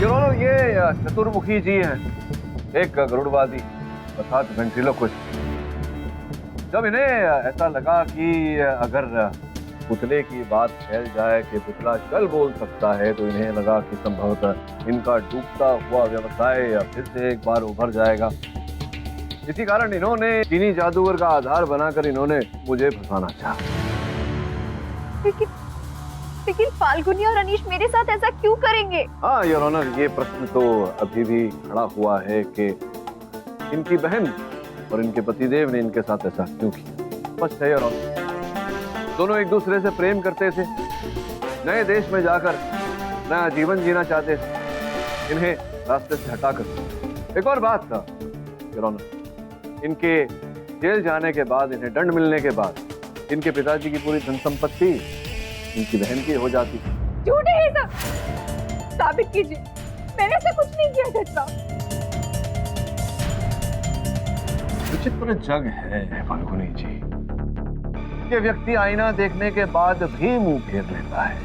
योर ऑनर, ये चतुर्मुखी जी हैं, एक गरुड़वादी अर्थात वेंट्रिलोक्विस्ट। जब इन्हें ऐसा लगा कि अगर पुतले की बात फैल जाए कि पुतला चल बोल सकता है, तो इन्हें लगा कि संभवतः इनका डूबता हुआ व्यवसाय फिर से एक बार उभर जाएगा। इसी कारण इन्होंने चीनी जादूगर का आधार बनाकर इन्होंने मुझे फंसाना चाहा। लेकिन फाल्गुनी और अनीश मेरे साथ ऐसा क्यों करेंगे? हाँ योर ऑनर, ये प्रश्न तो अभी भी खड़ा हुआ है कि इनकी बहन और इनके पतिदेव ने इनके साथ ऐसा क्यों किया। स्पष्ट है योर ऑनर, दोनों एक दूसरे से प्रेम करते थे, नए देश में जाकर नया जीवन जीना चाहते थे, इन्हें रास्ते से हटाकर। एक और बात था योर ऑनर, इनके जेल जाने के बाद, इन्हें दंड मिलने के बाद, इनके पिताजी की पूरी धन संपत्ति इनकी बहन की हो जाती। झूठे हैं सब, साबित कीजिए। मैंने ऐसा कुछ नहीं किया जज साहब। विचित्र जग है फाल्गुनी जी, ये व्यक्ति आईना देखने के बाद भी मुंह फेर लेता है।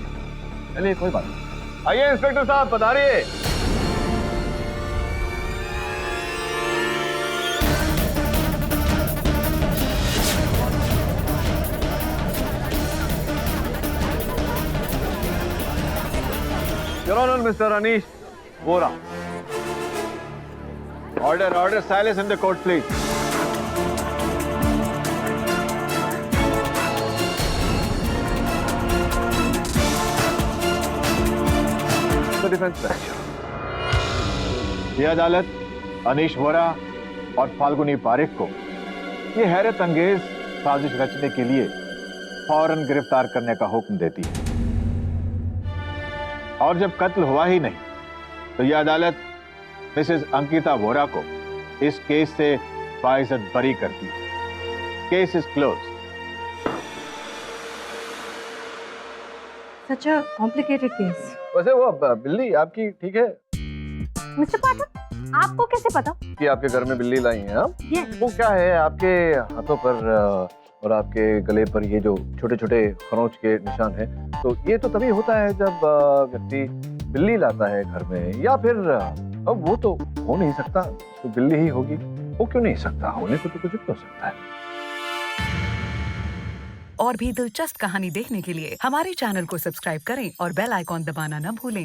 चलिए कोई बात नहीं, आइए इंस्पेक्टर साहब, पधारिए। Your Honor, Mr. Anish Vora. Order, silence in the court, please. The defense manager. ये अदालत अनीश वोरा और फाल्गुनी पारिक को ये हैरत अंगेज साजिश रचने के लिए फौरन गिरफ्तार करने का हुक्म देती है। और जब कत्ल हुआ ही नहीं तो यह अदालत मिसेस अंकिता वोरा को इस केस से बाइज्जत बरी करती है। Case is closed. Such a complicated case. वैसे वो बिल्ली आपकी ठीक है? मिस्टर पाठक, आपको कैसे पता कि आपके घर में बिल्ली लाई है? ये वो क्या है आपके हाथों पर और आपके गले पर ये जो छोटे छोटे खरोंच के निशान हैं, तो ये तो तभी होता है जब व्यक्ति बिल्ली लाता है घर में, या फिर अब वो तो हो नहीं सकता, तो बिल्ली ही होगी। वो क्यों नहीं सकता? होने को तो कुछ भी हो सकता है। और भी दिलचस्प कहानी देखने के लिए हमारे चैनल को सब्सक्राइब करें और बेल आइकॉन दबाना न भूलें।